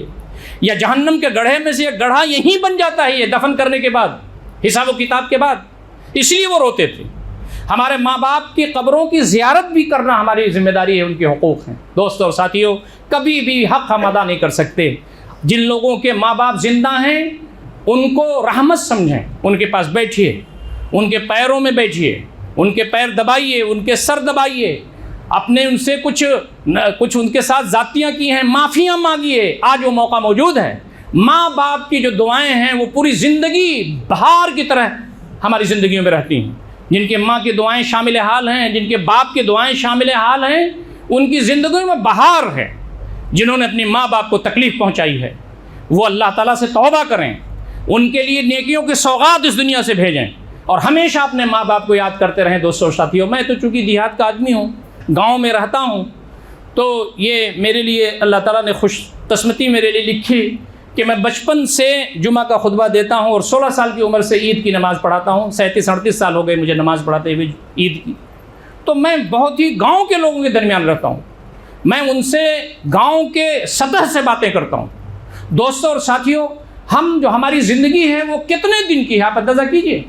A: یا جہنم کے گڑھے میں سے ایک گڑھا یہیں بن جاتا ہے یہ دفن کرنے کے بعد، حساب و کتاب کے بعد. اس لیے وہ روتے تھے. ہمارے ماں باپ کی قبروں کی زیارت بھی کرنا ہماری ذمہ داری ہے، ان کے حقوق ہیں. دوستوں اور ساتھیوں، کبھی بھی حق ہم ادا نہیں کر سکتے. جن لوگوں کے ماں باپ زندہ ہیں ان کو رحمت سمجھیں، ان کے پاس بیٹھیے، ان کے پیروں میں بیٹھیے، ان کے پیر دبائیے، ان کے سر دبائیے، اپنے ان سے کچھ ان کے ساتھ زیادتیاں کی ہیں معافیاں مانگیے. آج وہ موقع موجود ہے. ماں باپ کی جو دعائیں ہیں وہ پوری زندگی بہار کی طرح ہماری زندگیوں میں رہتی ہیں. جن کے ماں کی دعائیں شامل حال ہیں، جن کے باپ کی دعائیں شامل حال ہیں، ان کی زندگیوں میں بہار ہے. جنہوں نے اپنی ماں باپ کو تکلیف پہنچائی ہے وہ اللہ تعالیٰ سے توبہ کریں، ان کے لیے نیکیوں کی سوغات اس دنیا سے بھیجیں اور ہمیشہ اپنے ماں باپ کو یاد کرتے رہیں. دوستوں اور ساتھیوں، میں تو چونکہ دیہات کا آدمی ہوں، گاؤں میں رہتا ہوں، تو یہ میرے لیے اللہ تعالیٰ نے خوش قسمتی میرے لیے لکھی کہ میں بچپن سے جمعہ کا خطبہ دیتا ہوں اور 16 سال کی عمر سے عید کی نماز پڑھاتا ہوں. 37-38 سال ہو گئے مجھے نماز پڑھاتے ہوئے عید کی. تو میں بہت ہی گاؤں کے لوگوں کے درمیان رہتا ہوں، میں ان سے گاؤں کے سطح سے باتیں کرتا ہوں. دوستوں اور ساتھیوں، ہماری زندگی ہے وہ کتنے دن کی ہے آپ اندازہ کیجئے.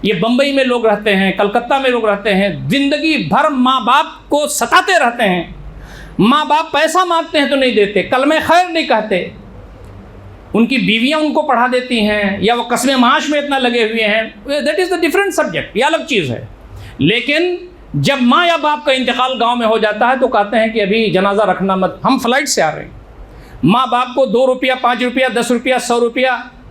A: یہ بمبئی میں لوگ رہتے ہیں، کلکتہ میں لوگ رہتے ہیں، زندگی بھر ماں باپ کو ستاتے رہتے ہیں. ماں باپ پیسہ مانگتے ہیں تو نہیں دیتے، کلمہ خیر نہیں کہتے، ان کی بیویاں ان کو پڑھا دیتی ہیں، یا وہ قسم معاش میں اتنا لگے ہوئے ہیں. That is the different subject, یہ الگ چیز ہے. لیکن جب ماں یا باپ کا انتقال گاؤں میں ہو جاتا ہے تو کہتے ہیں کہ ابھی جنازہ رکھنا مت، ہم فلائٹ سے آ رہے ہیں. ماں باپ کو 2 روپیہ، 5 روپیہ، 10 روپیہ، 100 روپیہ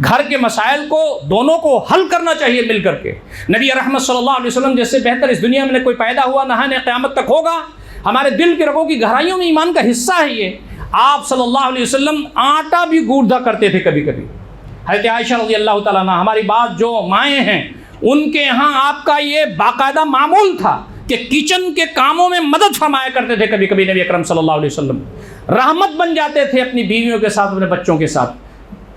A: گھر کے مسائل کو دونوں کو حل کرنا چاہیے مل کر کے. نبی رحمت صلی اللہ علیہ وسلم جیسے بہتر اس دنیا میں کوئی پیدا ہوا نہ ہے قیامت تک ہوگا. ہمارے دل کے رگوں کی گہرائیوں میں ایمان کا حصہ ہے یہ. آپ صلی اللہ علیہ وسلم آٹا بھی گوڑا کرتے تھے کبھی کبھی. حضرت عائشہ رضی اللہ تعالیٰ عنہ ہماری بات جو مائیں ہیں ان کے یہاں آپ کا یہ باقاعدہ معمول تھا کہ کچن کے کاموں میں مدد فرمایا کرتے تھے. کبھی کبھی نبی اکرم صلی اللہ علیہ وسلم رحمت بن جاتے تھے اپنی بیویوں کے ساتھ, اپنے بچوں کے ساتھ.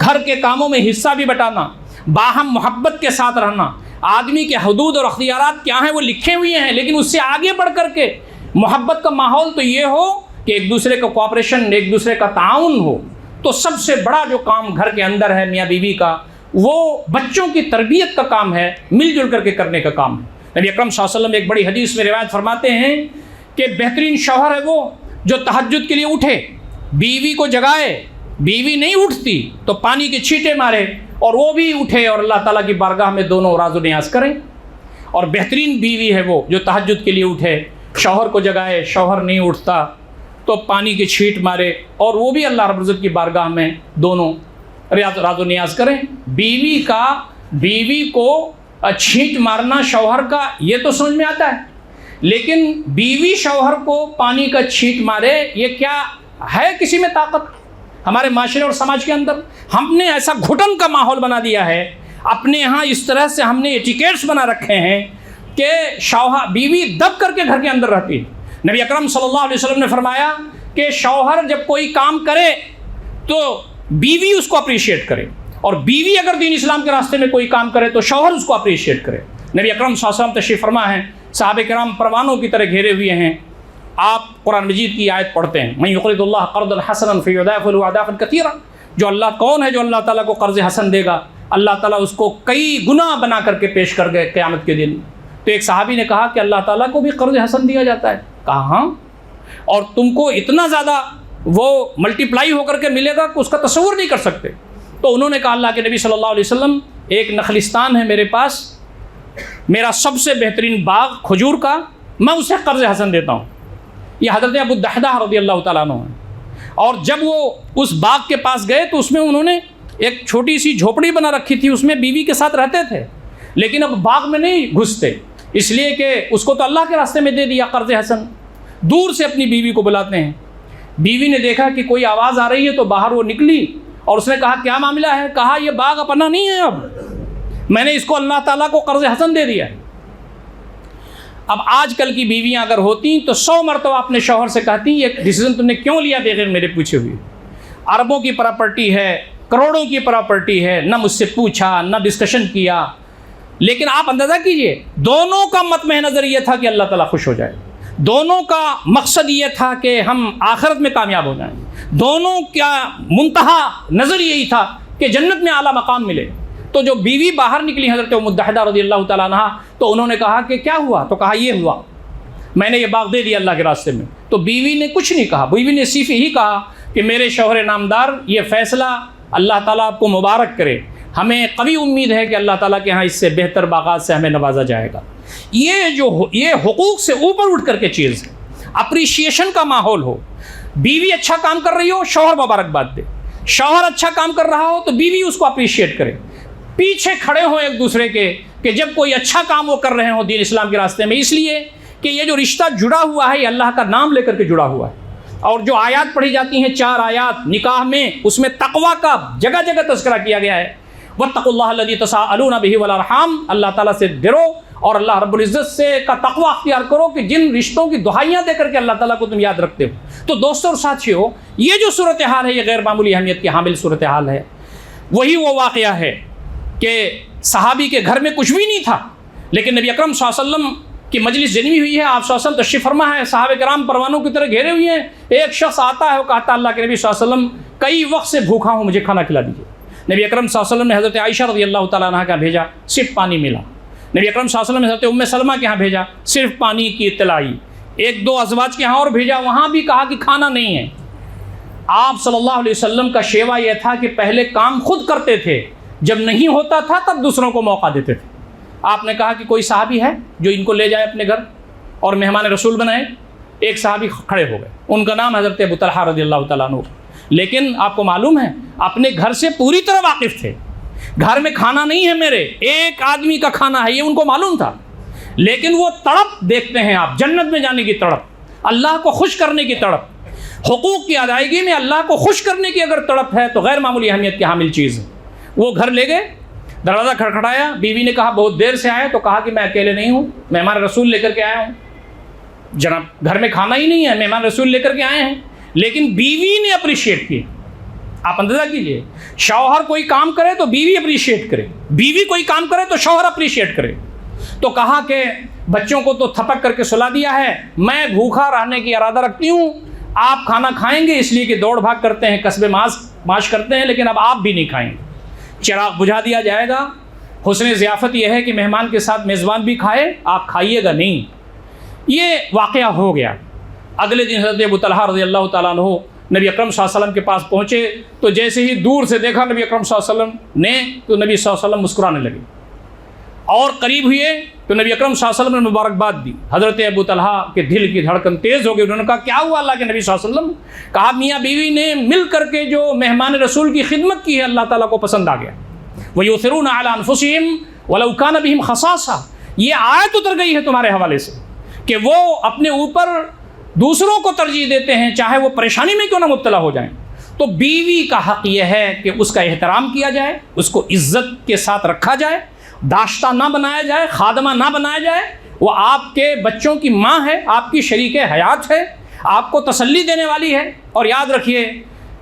A: گھر کے کاموں میں حصہ بھی بٹانا, باہم محبت کے ساتھ رہنا. آدمی کے حدود اور اختیارات کیا ہیں وہ لکھے ہوئے ہیں, لیکن اس سے آگے بڑھ کر کے محبت کا ماحول تو یہ ہو کہ ایک دوسرے کا کوآپریشن, ایک دوسرے کا تعاون ہو. تو سب سے بڑا جو کام گھر کے اندر ہے میاں بیوی کا, وہ بچوں کی تربیت کا کام ہے, مل جل کر کے کرنے کا کام ہے. نبی اکرم صلی اللہ علیہ وسلم ایک بڑی حدیث میں روایت فرماتے ہیں کہ بہترین شوہر ہے وہ جو تہجد کے لیے اٹھے, بیوی کو جگائے, بیوی نہیں اٹھتی تو پانی کے چھینٹے مارے اور وہ بھی اٹھے اور اللہ تعالیٰ کی بارگاہ میں دونوں راز و نیاز کریں. اور بہترین بیوی ہے وہ جو تہجد کے لیے اٹھے, شوہر کو جگائے, شوہر نہیں اٹھتا تو پانی کے چھینٹ مارے اور وہ بھی اللہ رب العزت کی بارگاہ میں دونوں راز و نیاز کریں. بیوی کو چھینٹ مارنا شوہر کا یہ تو سمجھ میں آتا ہے, لیکن بیوی شوہر کو پانی کا چھینٹ مارے یہ کیا ہے کسی میں طاقت؟ ہمارے معاشرے اور سماج کے اندر ہم نے ایسا گھٹن کا ماحول بنا دیا ہے, اپنے یہاں اس طرح سے ہم نے ایٹیکیٹس بنا رکھے ہیں کہ شوہر بیوی دب کر کے گھر کے اندر رہتی ہے. نبی اکرم صلی اللہ علیہ وسلم نے فرمایا کہ شوہر جب کوئی کام کرے تو بیوی اس کو اپریشیٹ کرے, اور بیوی اگر دین اسلام کے راستے میں کوئی کام کرے تو شوہر اس کو اپریشیٹ کرے. نبی اکرم صلی اللہ علیہ وسلم تشریف فرما ہیں, صحابہ کرام پروانوں کی طرح گھیرے ہوئے ہیں. آپ قرآن مجید کی آیت پڑھتے ہیں, من یقرض اللہ قرضا حسنا فیضاعفہ له اضعافا کثیرا. جو اللہ کون ہے جو اللہ تعالیٰ کو قرض حسن دے گا, اللہ تعالیٰ اس کو کئی گنا بنا کر کے پیش کر گئے قیامت کے دن. تو ایک صحابی نے کہا کہ اللہ تعالیٰ کو بھی قرض حسن دیا جاتا ہے؟ کہا ہاں, اور تم کو اتنا زیادہ وہ ملٹیپلائی ہو کر کے ملے گا کہ اس کا تصور نہیں کر سکتے. تو انہوں نے کہا اللہ کے نبی صلی اللہ علیہ وسلم, ایک نخلستان ہے میرے پاس, میرا سب سے بہترین باغ کھجور کا, میں اسے قرض حسن دیتا ہوں. یہ حضرت ابو الدحداح رضی اللہ تعالیٰ عنہ ہیں. اور جب وہ اس باغ کے پاس گئے تو اس میں انہوں نے ایک چھوٹی سی جھوپڑی بنا رکھی تھی, اس میں بیوی کے ساتھ رہتے تھے, لیکن اب باغ میں نہیں گھستے, اس لیے کہ اس کو تو اللہ کے راستے میں دے دیا قرض حسن. دور سے اپنی بیوی کو بلاتے ہیں. بیوی نے دیکھا کہ کوئی آواز آ رہی ہے تو باہر وہ نکلی اور اس نے کہا کیا معاملہ ہے؟ کہا یہ باغ اپنا نہیں ہے, اب میں نے اس کو اللہ تعالیٰ کو قرض حسن دے دیا ہے. اب آج کل کی بیویاں اگر ہوتی تو 100 مرتبہ اپنے شوہر سے کہتی یہ ڈیسیژن تم نے کیوں لیا بغیر میرے پوچھے ہوئے؟ اربوں کی پراپرٹی ہے, کروڑوں کی پراپرٹی ہے, نہ مجھ سے پوچھا نہ ڈسکشن کیا. لیکن آپ اندازہ کیجئے, دونوں کا مطمع نظر یہ تھا کہ اللہ تعالیٰ خوش ہو جائے, دونوں کا مقصد یہ تھا کہ ہم آخرت میں کامیاب ہو جائیں, دونوں کا منتہا نظر یہی تھا کہ جنت میں اعلیٰ مقام ملے. تو جو بیوی باہر نکلی حضرت ام الدحداح رضی اللہ تعالیٰ عنہ, تو انہوں نے کہا کہ کیا ہوا؟ تو کہا یہ ہوا, میں نے یہ باغ دے دیا اللہ کے راستے میں. تو بیوی نے کچھ نہیں کہا, بیوی نے صرف یہی کہا کہ میرے شوہر نامدار, یہ فیصلہ اللہ تعالیٰ آپ کو مبارک کرے, ہمیں قوی امید ہے کہ اللہ تعالیٰ کے ہاں اس سے بہتر باغات سے ہمیں نوازا جائے گا. یہ حقوق سے اوپر اٹھ کر کے چیز ہے, اپریشیشن کا ماحول ہو. بیوی اچھا کام کر رہی ہو, شوہر مبارکباد دے. شوہر اچھا کام کر رہا ہو تو بیوی اس کو اپریشیٹ کرے. پیچھے کھڑے ہوں ایک دوسرے کے کہ جب کوئی اچھا کام وہ کر رہے ہوں دین اسلام کے راستے میں, اس لیے کہ یہ جو رشتہ جڑا ہوا ہے یہ اللہ کا نام لے کر کے جڑا ہوا ہے. اور جو آیات پڑھی جاتی ہیں 4 آیات نکاح میں, اس میں تقوی کا جگہ جگہ تذکرہ کیا گیا ہے. واتقوا اللہ الذی تساءلون بہ والارحام, اللہ تعالیٰ سے ڈرو اور اللہ رب العزت سے کا تقوی اختیار کرو کہ جن رشتوں کی دہائیاں دے کر کے اللہ تعالیٰ کو تم یاد رکھتے ہو. تو دوستوں اور ساتھیوں, یہ جو صورتحال ہے یہ غیر معمولی اہمیت کی حامل صورتحال ہے. وہی وہ واقعہ ہے کہ صحابی کے گھر میں کچھ بھی نہیں تھا, لیکن نبی اکرم صلی اللہ علیہ وسلم کی مجلس جنمی ہوئی ہے, آپ صلی اللہ علیہ وسلم تشریف فرما ہے, صحابہ کرام پروانوں کی طرح گھیرے ہوئے ہیں. ایک شخص آتا ہے, وہ کہتا ہے اللہ کے نبی صلی اللہ علیہ وسلم کئی وقت سے بھوکا ہوں, مجھے کھانا کھلا دیجیے. نبی اکرم صلی اللہ علیہ وسلم نے حضرت عائشہ رضی اللہ تعالیٰ عنہ کا بھیجا, صرف پانی ملا. نبی اکرم صلی اللہ علیہ وسلم نے حضرت ام سلمہ کے ہاں بھیجا, صرف پانی کی اطلاع آئی. 1-2 ازواج کے ہاں اور بھیجا, وہاں بھی کہا کہ کھانا نہیں ہے. آپ صلی اللہ علیہ وسلم کا شیوا یہ تھا کہ پہلے کام خود کرتے تھے, جب نہیں ہوتا تھا تب دوسروں کو موقع دیتے تھے. آپ نے کہا کہ کوئی صحابی ہے جو ان کو لے جائے اپنے گھر اور مہمان رسول بنائے. ایک صحابی کھڑے ہو گئے, ان کا نام حضرت ابو طلحہ رضی اللہ تعالیٰ عنہ. لیکن آپ کو معلوم ہے اپنے گھر سے پوری طرح واقف تھے, گھر میں کھانا نہیں ہے میرے، ایک آدمی کا کھانا ہے، یہ ان کو معلوم تھا، لیکن وہ تڑپ دیکھتے ہیں آپ، جنت میں جانے کی تڑپ، اللہ کو خوش کرنے کی تڑپ، حقوق کی ادائیگی میں اللہ کو خوش کرنے کی اگر تڑپ ہے تو غیر معمولی اہمیت کی حامل چیز ہے۔ وہ گھر لے گئے، دروازہ کھڑکھڑایا، بیوی نے کہا بہت دیر سے آئے، تو کہا کہ میں اکیلے نہیں ہوں، مہمان رسول لے کر کے آیا ہوں۔ جناب گھر میں کھانا ہی نہیں ہے، مہمان رسول لے کر کے آئے ہیں، لیکن بیوی نے اپریشیٹ کیا۔ آپ اندازہ کیجئے، شوہر کوئی کام کرے تو بیوی اپریشیٹ کرے، بیوی کوئی کام کرے تو شوہر اپریشیٹ کرے۔ تو کہا کہ بچوں کو تو تھپک کر کے سلا دیا ہے، میں بھوکا رہنے کی ارادہ رکھتی ہوں، آپ کھانا کھائیں گے اس لیے کہ دوڑ بھاگ کرتے ہیں، کسب معاش کرتے ہیں، لیکن اب آپ بھی نہیں کھائیں گے۔ چراغ بجھا دیا جائے گا۔ حسن ضیافت یہ ہے کہ مہمان کے ساتھ میزبان بھی کھائے، آپ کھائیے گا نہیں۔ یہ واقعہ ہو گیا۔ اگلے دن حضرت ابو طلحہ رضی اللہ تعالیٰ عنہ نبی اکرم صلی اللہ علیہ وسلم کے پاس پہنچے تو جیسے ہی دور سے دیکھا نبی اکرم صلی اللہ علیہ وسلم نے تو نبی صلی اللہ علیہ وسلم مسکرانے لگے، اور قریب ہوئے تو نبی اکرم صلی اللہ علیہ وسلم نے مبارکباد دی۔ حضرت ابو طلحہ کے دل کی دھڑکن تیز ہو گئی، انہوں نے کہا کیا ہوا اللہ کے نبی صلی اللہ علیہ وسلم؟ کہا میاں بیوی نے مل کر کے جو مہمان رسول کی خدمت کی ہے اللہ تعالیٰ کو پسند آ گیا۔ وَيُؤْثِرُونَ عَلَىٰ أَنفُسِهِمْ وَلَوْ كَانَ بِهِمْ خَصَاصَةٌ، یہ آیت اتر گئی ہے تمہارے حوالے سے کہ وہ اپنے اوپر دوسروں کو ترجیح دیتے ہیں چاہے وہ پریشانی میں کیوں نہ مبتلا ہو جائیں۔ تو بیوی کا حق یہ ہے کہ اس کا احترام کیا جائے، اس کو عزت کے ساتھ رکھا جائے، داشتہ نہ بنایا جائے، خادمہ نہ بنایا جائے۔ وہ آپ کے بچوں کی ماں ہے، آپ کی شریک حیات ہے، آپ کو تسلی دینے والی ہے۔ اور یاد رکھیے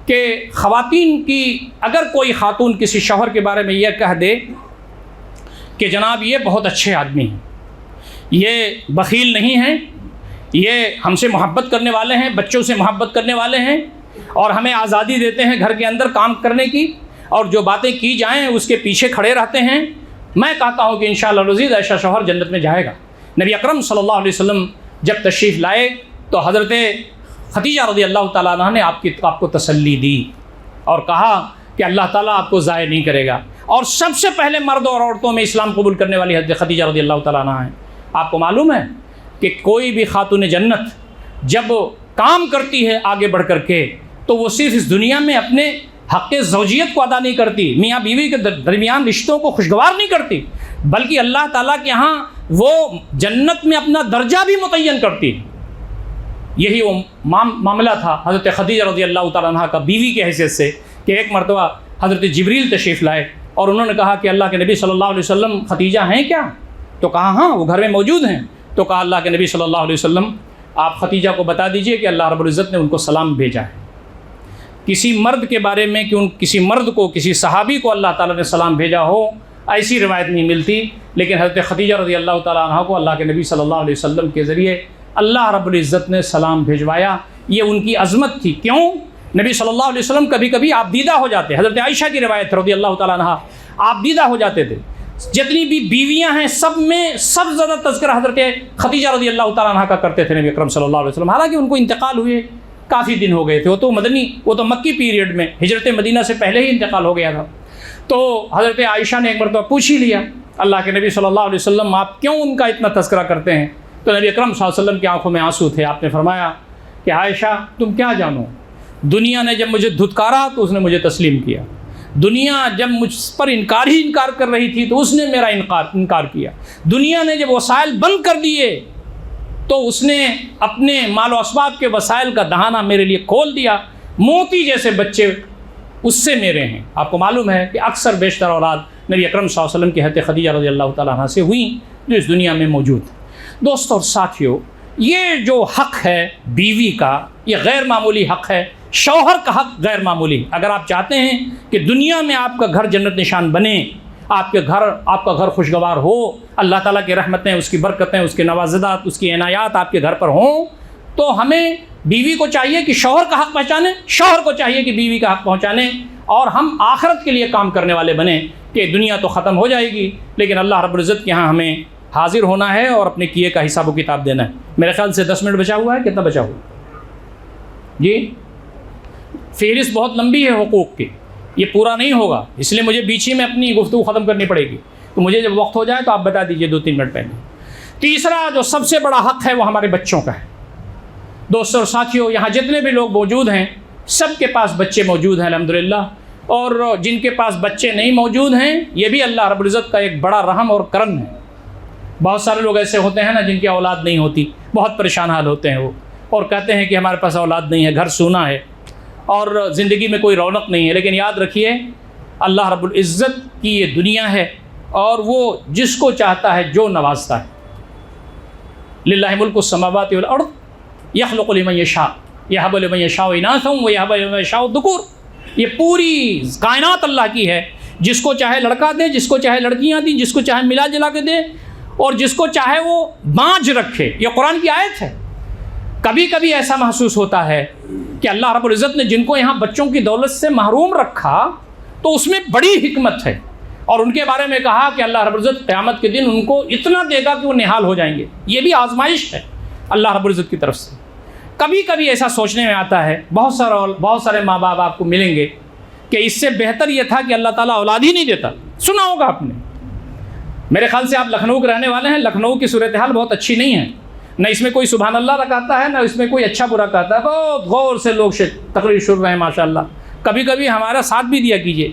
A: کہ خواتین کی اگر کوئی خاتون کسی شوہر کے بارے میں یہ کہہ دے کہ جناب یہ بہت اچھے آدمی ہیں، یہ بخیل نہیں ہیں، یہ ہم سے محبت کرنے والے ہیں، بچوں سے محبت کرنے والے ہیں، اور ہمیں آزادی دیتے ہیں گھر کے اندر کام کرنے کی، اور جو باتیں کی جائیں اس کے پیچھے کھڑے رہتے ہیں، میں کہتا ہوں کہ انشاءاللہ العزیز ایسا شوہر جنت میں جائے گا۔ نبی اکرم صلی اللہ علیہ وسلم جب تشریف لائے تو حضرت خدیجہ رضی اللہ تعالیٰ عنہ نے آپ کو تسلی دی اور کہا کہ اللہ تعالیٰ آپ کو ضائع نہیں کرے گا۔ اور سب سے پہلے مرد اور عورتوں میں اسلام قبول کرنے والی حضرت خدیجہ رضی اللہ تعالیٰ عنہ ہیں۔ آپ کو معلوم ہے کہ کوئی بھی خاتون جنت جب کام کرتی ہے آگے بڑھ کر کے تو وہ صرف اس دنیا میں اپنے حق زوجیت کو ادا نہیں کرتی، میاں بیوی کے درمیان رشتوں کو خوشگوار نہیں کرتی، بلکہ اللہ تعالیٰ کے ہاں وہ جنت میں اپنا درجہ بھی متعین کرتی ہے۔ یہی وہ معاملہ تھا حضرت خدیجہ رضی اللہ تعالیٰ عنہ کا بیوی کی حیثیت سے کہ ایک مرتبہ حضرت جبریل تشریف لائے اور انہوں نے کہا کہ اللہ کے نبی صلی اللہ علیہ وسلم خدیجہ ہیں کیا؟ تو کہا ہاں وہ گھر میں موجود ہیں۔ تو کہا اللہ کے نبی صلی اللہ علیہ وسلم آپ خدیجہ کو بتا دیجئے کہ اللہ رب العزت نے ان کو سلام بھیجا ہے۔ کسی مرد کے بارے میں کہ کسی مرد کو، کسی صحابی کو اللہ تعالیٰ نے سلام بھیجا ہو ایسی روایت نہیں ملتی، لیکن حضرت خدیجہ رضی اللہ تعالیٰ عنہ کو اللہ کے نبی صلی اللہ علیہ وسلم کے ذریعے اللہ رب العزت نے سلام بھیجوایا۔ یہ ان کی عظمت تھی۔ کیوں؟ نبی صلی اللہ علیہ وسلم کبھی کبھی آپ دیدہ ہو جاتے، حضرت عائشہ کی روایت رضی اللہ تعالیٰ عنہ، آپ دیدہ ہو جاتے تھے۔ جتنی بھی بیویاں ہیں سب میں سب زیادہ تذکرہ حضرت خدیجہ رضی اللہ تعالیٰ عنہ کا کرتے تھے نبی اکرم صلی اللہ علیہ وسلم، حالانکہ ان کو انتقال ہوئے کافی دن ہو گئے تھے، وہ تو مکی پیریڈ میں ہجرت مدینہ سے پہلے ہی انتقال ہو گیا تھا۔ تو حضرت عائشہ نے ایک مرتبہ پوچھ ہی لیا اللہ کے نبی صلی اللہ علیہ وسلم آپ کیوں ان کا اتنا تذکرہ کرتے ہیں؟ تو نبی اکرم صلی اللہ علیہ وسلم کی آنکھوں میں آنسو تھے۔ آپ نے فرمایا کہ عائشہ تم کیا جانو، دنیا نے جب مجھے دھتکارا تو اس نے مجھے تسلیم کیا، دنیا جب مجھ پر انکار کر رہی تھی تو اس نے میرا انکار کیا، دنیا نے جب وسائل بند کر دیے تو اس نے اپنے مال و اسباب کے وسائل کا دہانہ میرے لیے کھول دیا، موتی جیسے بچے اس سے میرے ہیں۔ آپ کو معلوم ہے کہ اکثر بیشتر اولاد نبی اکرم صلی اللہ علیہ وسلم کی حضرت خدیجہ رضی اللہ تعالیٰ عنہ سے ہوئیں جو اس دنیا میں موجود ہیں۔ دوستو اور ساتھیو، یہ جو حق ہے بیوی کا یہ غیر معمولی حق ہے، شوہر کا حق غیر معمولی۔ اگر آپ چاہتے ہیں کہ دنیا میں آپ کا گھر جنت نشان بنے، آپ کا گھر خوشگوار ہو، اللہ تعالیٰ کی رحمتیں، اس کی برکتیں، اس کے نوازدات، اس کی عنایات آپ کے گھر پر ہوں، تو ہمیں بیوی کو چاہیے کہ شوہر کا حق پہچانیں، شوہر کو چاہیے کہ بیوی کا حق پہنچانے، اور ہم آخرت کے لیے کام کرنے والے بنیں کہ دنیا تو ختم ہو جائے گی لیکن اللہ رب العزت کے ہاں ہمیں حاضر ہونا ہے اور اپنے کیے کا حساب و کتاب دینا ہے۔ میرے خیال سے 10 منٹ بچا ہوا ہے، کتنا بچا ہوا؟ جی فہرست بہت لمبی ہے حقوق کی، یہ پورا نہیں ہوگا، اس لیے مجھے بیچ ہی میں اپنی گفتگو ختم کرنی پڑے گی، تو مجھے جب وقت ہو جائے تو آپ بتا دیجئے 2-3 منٹ پہلے۔ تیسرا جو سب سے بڑا حق ہے وہ ہمارے بچوں کا ہے۔ دوستوں اور ساتھیوں، یہاں جتنے بھی لوگ موجود ہیں سب کے پاس بچے موجود ہیں الحمدللہ، اور جن کے پاس بچے نہیں موجود ہیں، یہ بھی اللہ رب العزت کا ایک بڑا رحم اور کرم ہے۔ بہت سارے لوگ ایسے ہوتے ہیں نا جن کی اولاد نہیں ہوتی، بہت پریشان حال ہوتے ہیں وہ، اور کہتے ہیں کہ ہمارے پاس اولاد نہیں ہے، گھر سونا ہے اور زندگی میں کوئی رونق نہیں ہے۔ لیکن یاد رکھیے اللہ رب العزت کی یہ دنیا ہے اور وہ جس کو چاہتا ہے جو نوازتا ہے۔ للہ ملک السماوات والارض یخلق لمن یشاء یہب لمن یشاء اناثا ویہب لمن یشاء الذکور۔ یہ پوری کائنات اللہ کی ہے، جس کو چاہے لڑکا دے، جس کو چاہے لڑکیاں دیں، جس کو چاہے ملا جلا کے دے، اور جس کو چاہے وہ بانجھ رکھے۔ یہ قرآن کی آیت ہے۔ کبھی کبھی ایسا محسوس ہوتا ہے کہ اللہ رب العزت نے جن کو یہاں بچوں کی دولت سے محروم رکھا تو اس میں بڑی حکمت ہے، اور ان کے بارے میں کہا کہ اللہ رب العزت قیامت کے دن ان کو اتنا دے گا کہ وہ نہال ہو جائیں گے۔ یہ بھی آزمائش ہے اللہ رب العزت کی طرف سے۔ کبھی کبھی ایسا سوچنے میں آتا ہے، بہت سارے ماں باپ آپ کو ملیں گے کہ اس سے بہتر یہ تھا کہ اللہ تعالیٰ اولاد ہی نہیں دیتا۔ سنا ہوگا آپ نے، میرے خیال سے آپ لکھنؤ کے رہنے والے ہیں۔ لکھنؤ کی صورتحال بہت اچھی نہیں ہے، نہ اس میں کوئی سبحان اللہ کہتا ہے، نہ اس میں کوئی اچھا برا کہتا ہے۔ بہت غور سے لوگ تقریر سن رہے ہیں ماشاء اللہ۔ کبھی کبھی ہمارا ساتھ بھی دیا کیجیے۔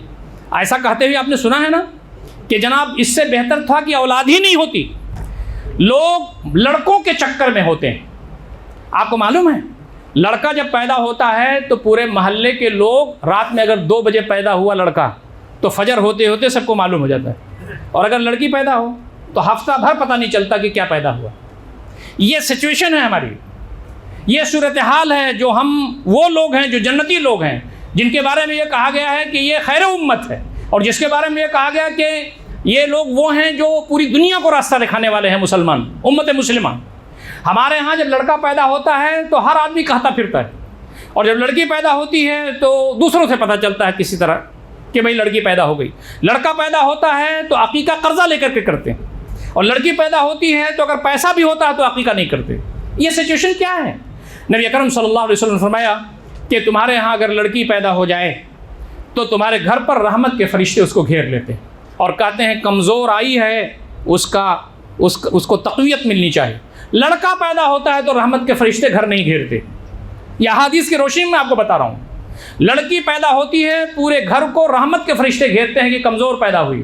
A: ایسا کہتے ہوئے آپ نے سنا ہے نا کہ جناب اس سے بہتر تھا کہ اولاد ہی نہیں ہوتی۔ لوگ لڑکوں کے چکر میں ہوتے ہیں۔ آپ کو معلوم ہے لڑکا جب پیدا ہوتا ہے تو پورے محلے کے لوگ، رات میں اگر 2 بجے پیدا ہوا لڑکا تو فجر ہوتے ہوتے سب کو معلوم ہو جاتا ہے، اور اگر لڑکی پیدا ہو تو ہفتہ بھر پتہ نہیں چلتا کہ کیا پیدا ہوا۔ یہ سچویشن ہے ہماری، یہ صورتحال ہے جو وہ لوگ ہیں جو جنتی لوگ ہیں، جن کے بارے میں یہ کہا گیا ہے کہ یہ خیر امت ہے، اور جس کے بارے میں یہ کہا گیا کہ یہ لوگ وہ ہیں جو پوری دنیا کو راستہ دکھانے والے ہیں، مسلمان، امت مسلمہ۔ ہمارے ہاں جب لڑکا پیدا ہوتا ہے تو ہر آدمی کہتا پھرتا ہے، اور جب لڑکی پیدا ہوتی ہے تو دوسروں سے پتہ چلتا ہے کسی طرح کہ بھئی لڑکی پیدا ہو گئی۔ لڑکا پیدا ہوتا ہے تو عقیقہ قرضہ لے کر کے کرتے ہیں، اور لڑکی پیدا ہوتی ہے تو اگر پیسہ بھی ہوتا ہے تو عقیقہ نہیں کرتے۔ یہ سچویشن کیا ہے؟ نبی اکرم صلی اللہ علیہ وسلم نے فرمایا کہ تمہارے ہاں اگر لڑکی پیدا ہو جائے تو تمہارے گھر پر رحمت کے فرشتے اس کو گھیر لیتے ہیں، اور کہتے ہیں کمزور آئی ہے اس کو تقویت ملنی چاہیے۔ لڑکا پیدا ہوتا ہے تو رحمت کے فرشتے گھر نہیں گھیرتے۔ یہ احادیث کی روشنی میں آپ کو بتا رہا ہوں۔ لڑکی پیدا ہوتی ہے پورے گھر کو رحمت کے فرشتے گھیرتے ہیں کہ کمزور پیدا ہوئی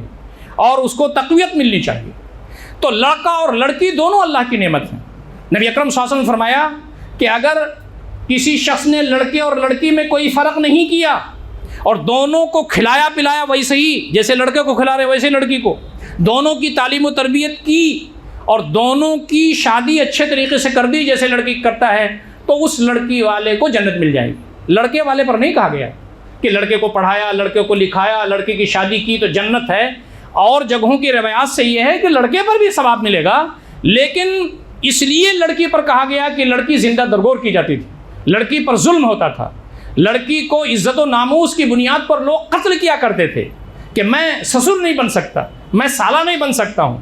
A: اور اس کو تقویت ملنی چاہیے۔ تو لڑکا اور لڑکی دونوں اللہ کی نعمت ہیں۔ نبی اکرم صلی اللہ علیہ وسلم نے فرمایا کہ اگر کسی شخص نے لڑکے اور لڑکی میں کوئی فرق نہیں کیا اور دونوں کو کھلایا پلایا ویسے ہی جیسے لڑکے کو کھلا رہے ویسے لڑکی کو، دونوں کی تعلیم و تربیت کی اور دونوں کی شادی اچھے طریقے سے کر دی جیسے لڑکی کرتا ہے، تو اس لڑکی والے کو جنت مل جائے گی۔ لڑکے والے پر نہیں کہا گیا کہ لڑکے کو پڑھایا، لڑکے کو لکھایا، لڑکی کی شادی کی تو جنت ہے۔ اور جگہوں کی روایات سے یہ ہے کہ لڑکے پر بھی ثواب ملے گا، لیکن اس لیے لڑکی پر کہا گیا کہ لڑکی زندہ درگور کی جاتی تھی، لڑکی پر ظلم ہوتا تھا، لڑکی کو عزت و ناموس کی بنیاد پر لوگ قتل کیا کرتے تھے کہ میں سسر نہیں بن سکتا، میں سالہ نہیں بن سکتا ہوں۔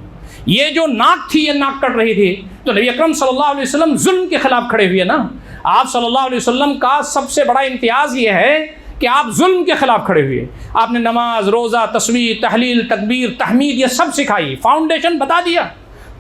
A: یہ جو ناک تھی یہ ناک کٹ رہی تھی، تو نبی اکرم صلی اللہ علیہ وسلم ظلم کے خلاف کھڑے ہوئے نا۔ آپ صلی اللہ علیہ وسلم کا سب سے بڑا امتیاز یہ ہے کہ آپ ظلم کے خلاف کھڑے ہوئے۔ آپ نے نماز، روزہ، تسبیح، تحلیل، تکبیر، تحمید یہ سب سکھائی، فاؤنڈیشن بتا دیا۔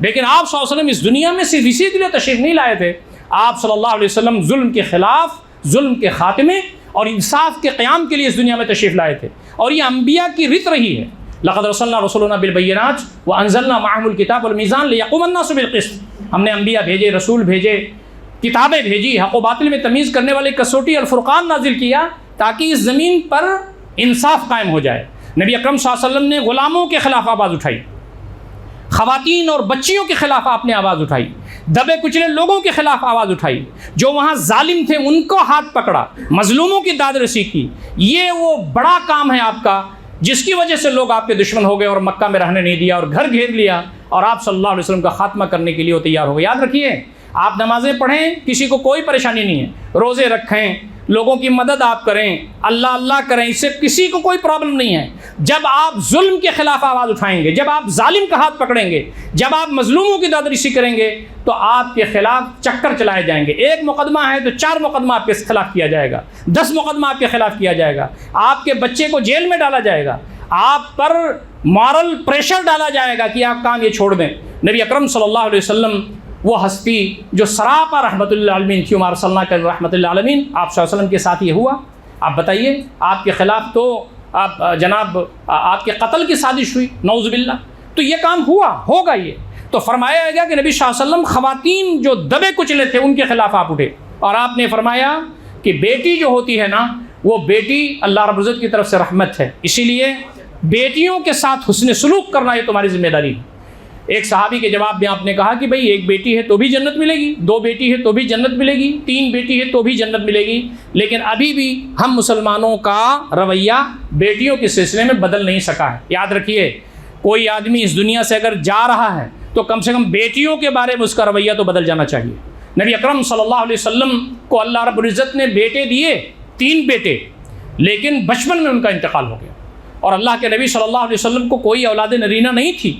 A: لیکن آپ صلی اللہ علیہ وسلم اس دنیا میں صرف اسی کے لیے تشریف نہیں لائے تھے، آپ صلی اللہ علیہ وسلم ظلم کے خلاف، ظلم کے خاتمے اور انصاف کے قیام کے لیے اس دنیا میں تشریف لائے تھے، اور یہ انبیاء کی رت رہی ہے۔ لقد رسلنا رسولنا بالبینات وانزلنا معهم الکتاب والمیزان لیقوم الناس بالقسط۔ ہم نے انبیاء بھیجے، رسول بھیجے، کتابیں بھیجی، حق و باطل میں تمیز کرنے والے کسوٹی الفرقان نازل کیا تاکہ اس زمین پر انصاف قائم ہو جائے۔ نبی اکرم صلی اللہ علیہ وسلم نے غلاموں کے خلاف آواز اٹھائی، خواتین اور بچیوں کے خلاف آپ نے آواز اٹھائی، دبے کچلے لوگوں کے خلاف آواز اٹھائی، جو وہاں ظالم تھے ان کو ہاتھ پکڑا، مظلوموں کی داد رسی کی۔ یہ وہ بڑا کام ہے آپ کا جس کی وجہ سے لوگ آپ کے دشمن ہو گئے اور مکہ میں رہنے نہیں دیا اور گھر گھیر لیا، اور آپ صلی اللہ علیہ وسلم کا خاتمہ کرنے کے لیے وہ تیار ہو گئے۔ یاد رکھیے، آپ نمازیں پڑھیں، کسی کو کوئی پریشانی نہیں ہے، روزے رکھیں، لوگوں کی مدد آپ کریں، اللہ اللہ کریں، اس سے کسی کو کوئی پرابلم نہیں ہے۔ جب آپ ظلم کے خلاف آواز اٹھائیں گے، جب آپ ظالم کا ہاتھ پکڑیں گے، جب آپ مظلوموں کی دادرسی کریں گے، تو آپ کے خلاف چکر چلائے جائیں گے۔ ایک مقدمہ ہے تو 4 مقدمہ آپ کے خلاف کیا جائے گا، 10 مقدمہ آپ کے خلاف کیا جائے گا، آپ کے بچے کو جیل میں ڈالا جائے گا، آپ پر مورل پریشر ڈالا جائے گا کہ آپ کام یہ چھوڑ دیں۔ نبی اکرم صلی اللہ علیہ وسلم وہ ہستی جو سراپا رحمۃ اللہ عالمین تھی، وما ارسلناک رحمۃ اللہ عالمین، آپ صلی اللہ علیہ وسلم کے ساتھ یہ ہوا۔ آپ بتائیے، آپ کے خلاف تو جناب آپ کے قتل کی سازش ہوئی، نعوذ باللہ، تو یہ کام ہوگا یہ تو فرمایا گیا کہ نبی صلی اللہ علیہ وسلم خواتین جو دبے کچلے تھے ان کے خلاف آپ اٹھے، اور آپ نے فرمایا کہ بیٹی جو ہوتی ہے نا، وہ بیٹی اللہ رب العزت کی طرف سے رحمت ہے، اسی لیے بیٹیوں کے ساتھ حسن سلوک کرنا یہ تمہاری ذمہ داری ہے۔ ایک صحابی کے جواب میں آپ نے کہا کہ بھئی ایک بیٹی ہے تو بھی جنت ملے گی، 2 بیٹی ہے تو بھی جنت ملے گی، 3 بیٹی ہے تو بھی جنت ملے گی، لیکن ابھی بھی ہم مسلمانوں کا رویہ بیٹیوں کے سلسلے میں بدل نہیں سکا ہے۔ یاد رکھیے، کوئی آدمی اس دنیا سے اگر جا رہا ہے تو کم سے کم بیٹیوں کے بارے میں اس کا رویہ تو بدل جانا چاہیے۔ نبی اکرم صلی اللہ علیہ وسلم کو اللہ رب العزت نے بیٹے دیے، 3 بیٹے، لیکن بچپن میں ان کا انتقال ہو گیا، اور اللہ کے نبی صلی اللہ علیہ وسلم کو کوئی اولاد نرینہ نہیں تھی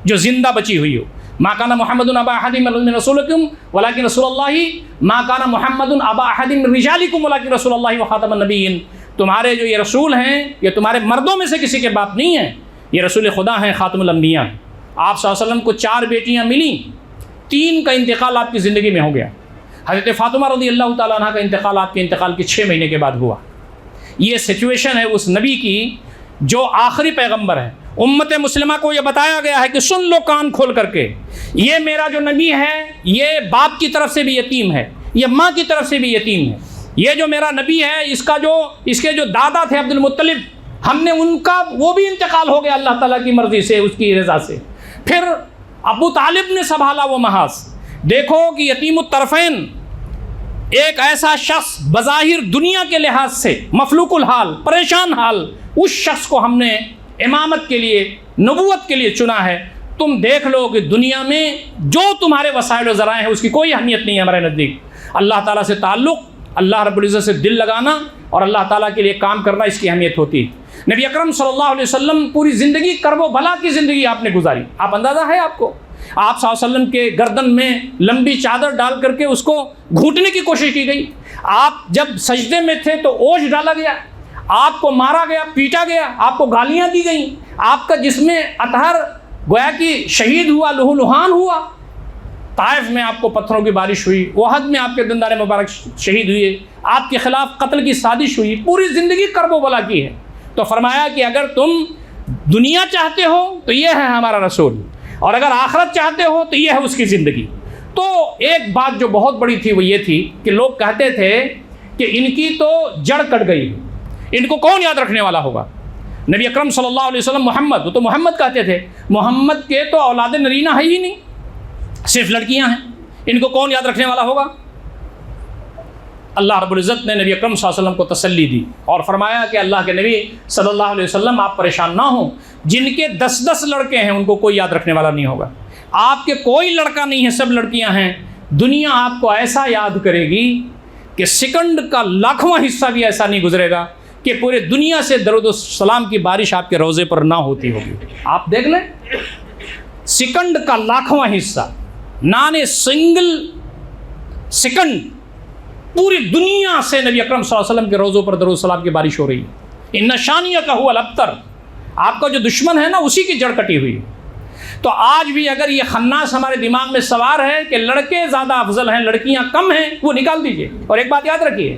A: جو زندہ بچی ہوئی ہو۔ ما کان محمد ابا احد من رسولکم ولکن رسول اللہ، ما کان محمد ابا احد من رجالکم ولکن رسول اللہ وخاتم النبیین، تمہارے جو یہ رسول ہیں یہ تمہارے مردوں میں سے کسی کے باپ نہیں ہیں، یہ رسول خدا ہیں، خاتم الانبیاء ہیں۔ آپ صلی اللہ علیہ وسلم کو 4 بیٹیاں ملیں، 3 کا انتقال آپ کی زندگی میں ہو گیا۔ حضرت فاطمہ رضی اللہ تعالیٰ عنہ کا انتقال آپ کے انتقال کے 6 مہینے کے بعد ہوا۔ یہ سچویشن ہے اس نبی کی جو آخری پیغمبر ہے۔ امت مسلمہ کو یہ بتایا گیا ہے کہ سن لو کان کھول کر کے، یہ میرا جو نبی ہے یہ باپ کی طرف سے بھی یتیم ہے، یہ ماں کی طرف سے بھی یتیم ہے۔ یہ جو میرا نبی ہے اس کے جو دادا تھے عبد المطلب، ہم نے ان کا وہ بھی انتقال ہو گیا اللہ تعالیٰ کی مرضی سے، اس کی رضا سے۔ پھر ابو طالب نے سنبھالا وہ محاذ۔ دیکھو کہ یتیم الطرفین، ایک ایسا شخص بظاہر دنیا کے لحاظ سے مفلوق الحال، پریشان حال، اس شخص کو ہم نے امامت کے لیے، نبوت کے لیے چنا ہے۔ تم دیکھ لو کہ دنیا میں جو تمہارے وسائل و ذرائع ہیں اس کی کوئی اہمیت نہیں ہے ہمارے نزدیک۔ اللہ تعالیٰ سے تعلق، اللہ رب العزت سے دل لگانا اور اللہ تعالیٰ کے لیے کام کرنا، اس کی اہمیت ہوتی ہے۔ نبی اکرم صلی اللہ علیہ وسلم پوری زندگی کرب و بلا کی زندگی آپ نے گزاری۔ آپ اندازہ ہے آپ کو، آپ صلی اللہ علیہ وسلم کے گردن میں لمبی چادر ڈال کر کے اس کو گھونٹنے کی کوشش کی گئی۔ آپ جب سجدے میں تھے تو اوجھ ڈالا گیا، آپ کو مارا گیا، پیٹا گیا، آپ کو گالیاں دی گئیں، آپ کا جسم اطہر گویا کہ شہید ہوا، لہو لہان ہوا۔ طائف میں آپ کو پتھروں کی بارش ہوئی، احد میں آپ کے دندان مبارک شہید ہوئے، آپ کے خلاف قتل کی سازش ہوئی، پوری زندگی کرب و بلا کی ہے۔ تو فرمایا کہ اگر تم دنیا چاہتے ہو تو یہ ہے ہمارا رسول، اور اگر آخرت چاہتے ہو تو یہ ہے اس کی زندگی۔ تو ایک بات جو بہت بڑی تھی وہ یہ تھی کہ لوگ کہتے تھے کہ ان کی تو جڑ کٹ گئی، ان کو کون یاد رکھنے والا ہوگا۔ نبی اکرم صلی اللہ علیہ وسلم محمد، وہ تو محمد کہتے تھے، محمد کے تو اولاد نرینہ ہے ہی نہیں، صرف لڑکیاں ہیں، ان کو کون یاد رکھنے والا ہوگا۔ اللہ رب العزت نے نبی اکرم صلی اللہ علیہ وسلم کو تسلی دی اور فرمایا کہ اللہ کے نبی صلی اللہ علیہ وسلم آپ پریشان نہ ہوں، جن کے 10 لڑکے ہیں ان کو کوئی یاد رکھنے والا نہیں ہوگا۔ آپ کے کوئی لڑکا نہیں ہے، سب لڑکیاں ہیں۔ دنیا آپ کو ایسا یاد کرے گی کہ سیکنڈ کا 1,00,000واں حصہ بھی ایسا نہیں گزرے گا کہ پورے دنیا سے درود و سلام کی بارش آپ کے روضے پر نہ ہوتی ہوگی۔ آپ دیکھ لیں، سیکنڈ کا 1,00,000واں حصہ، نان اے سنگل سیکنڈ، پوری دنیا سے نبی اکرم صلی اللہ علیہ وسلم کے روضوں پر درود و سلام کی بارش ہو رہی ہے۔ ان شانیہ کا ہوا الابتر، آپ کا جو دشمن ہے نا اسی کی جڑ کٹی ہوئی ہے۔ تو آج بھی اگر یہ خناس ہمارے دماغ میں سوار ہے کہ لڑکے زیادہ افضل ہیں، لڑکیاں کم ہیں، وہ نکال دیجئے۔ اور ایک بات یاد رکھیے،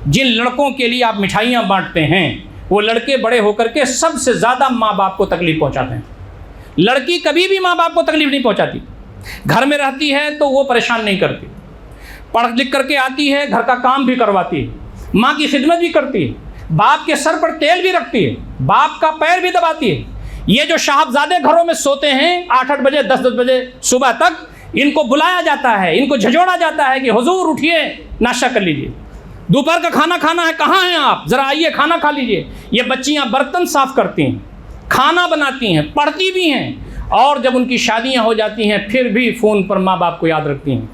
A: جن لڑکوں کے لیے آپ مٹھائیاں بانٹتے ہیں وہ لڑکے بڑے ہو کر کے سب سے زیادہ ماں باپ کو تکلیف پہنچاتے ہیں۔ لڑکی کبھی بھی ماں باپ کو تکلیف نہیں پہنچاتی، گھر میں رہتی ہے تو وہ پریشان نہیں کرتی، پڑھ لکھ کر کے آتی ہے، گھر کا کام بھی کرواتی ہے، ماں کی خدمت بھی کرتی ہے، باپ کے سر پر تیل بھی رکھتی ہے، باپ کا پیر بھی دباتی ہے۔ یہ جو صاحبزادے گھروں میں سوتے ہیں 8 بجے 10 بجے صبح تک، ان کو بلایا جاتا ہے، ان کو جھجوڑا جاتا ہے کہ حضور اٹھیے، ناشتہ کر لیجیے، دوپہر کا کھانا کھانا ہے، کہاں ہیں آپ، ذرا آئیے کھانا کھا لیجیے۔ یہ بچیاں برتن صاف کرتی ہیں، کھانا بناتی ہیں، پڑھتی بھی ہیں، اور جب ان کی شادیاں ہو جاتی ہیں پھر بھی فون پر ماں باپ کو یاد رکھتی ہیں۔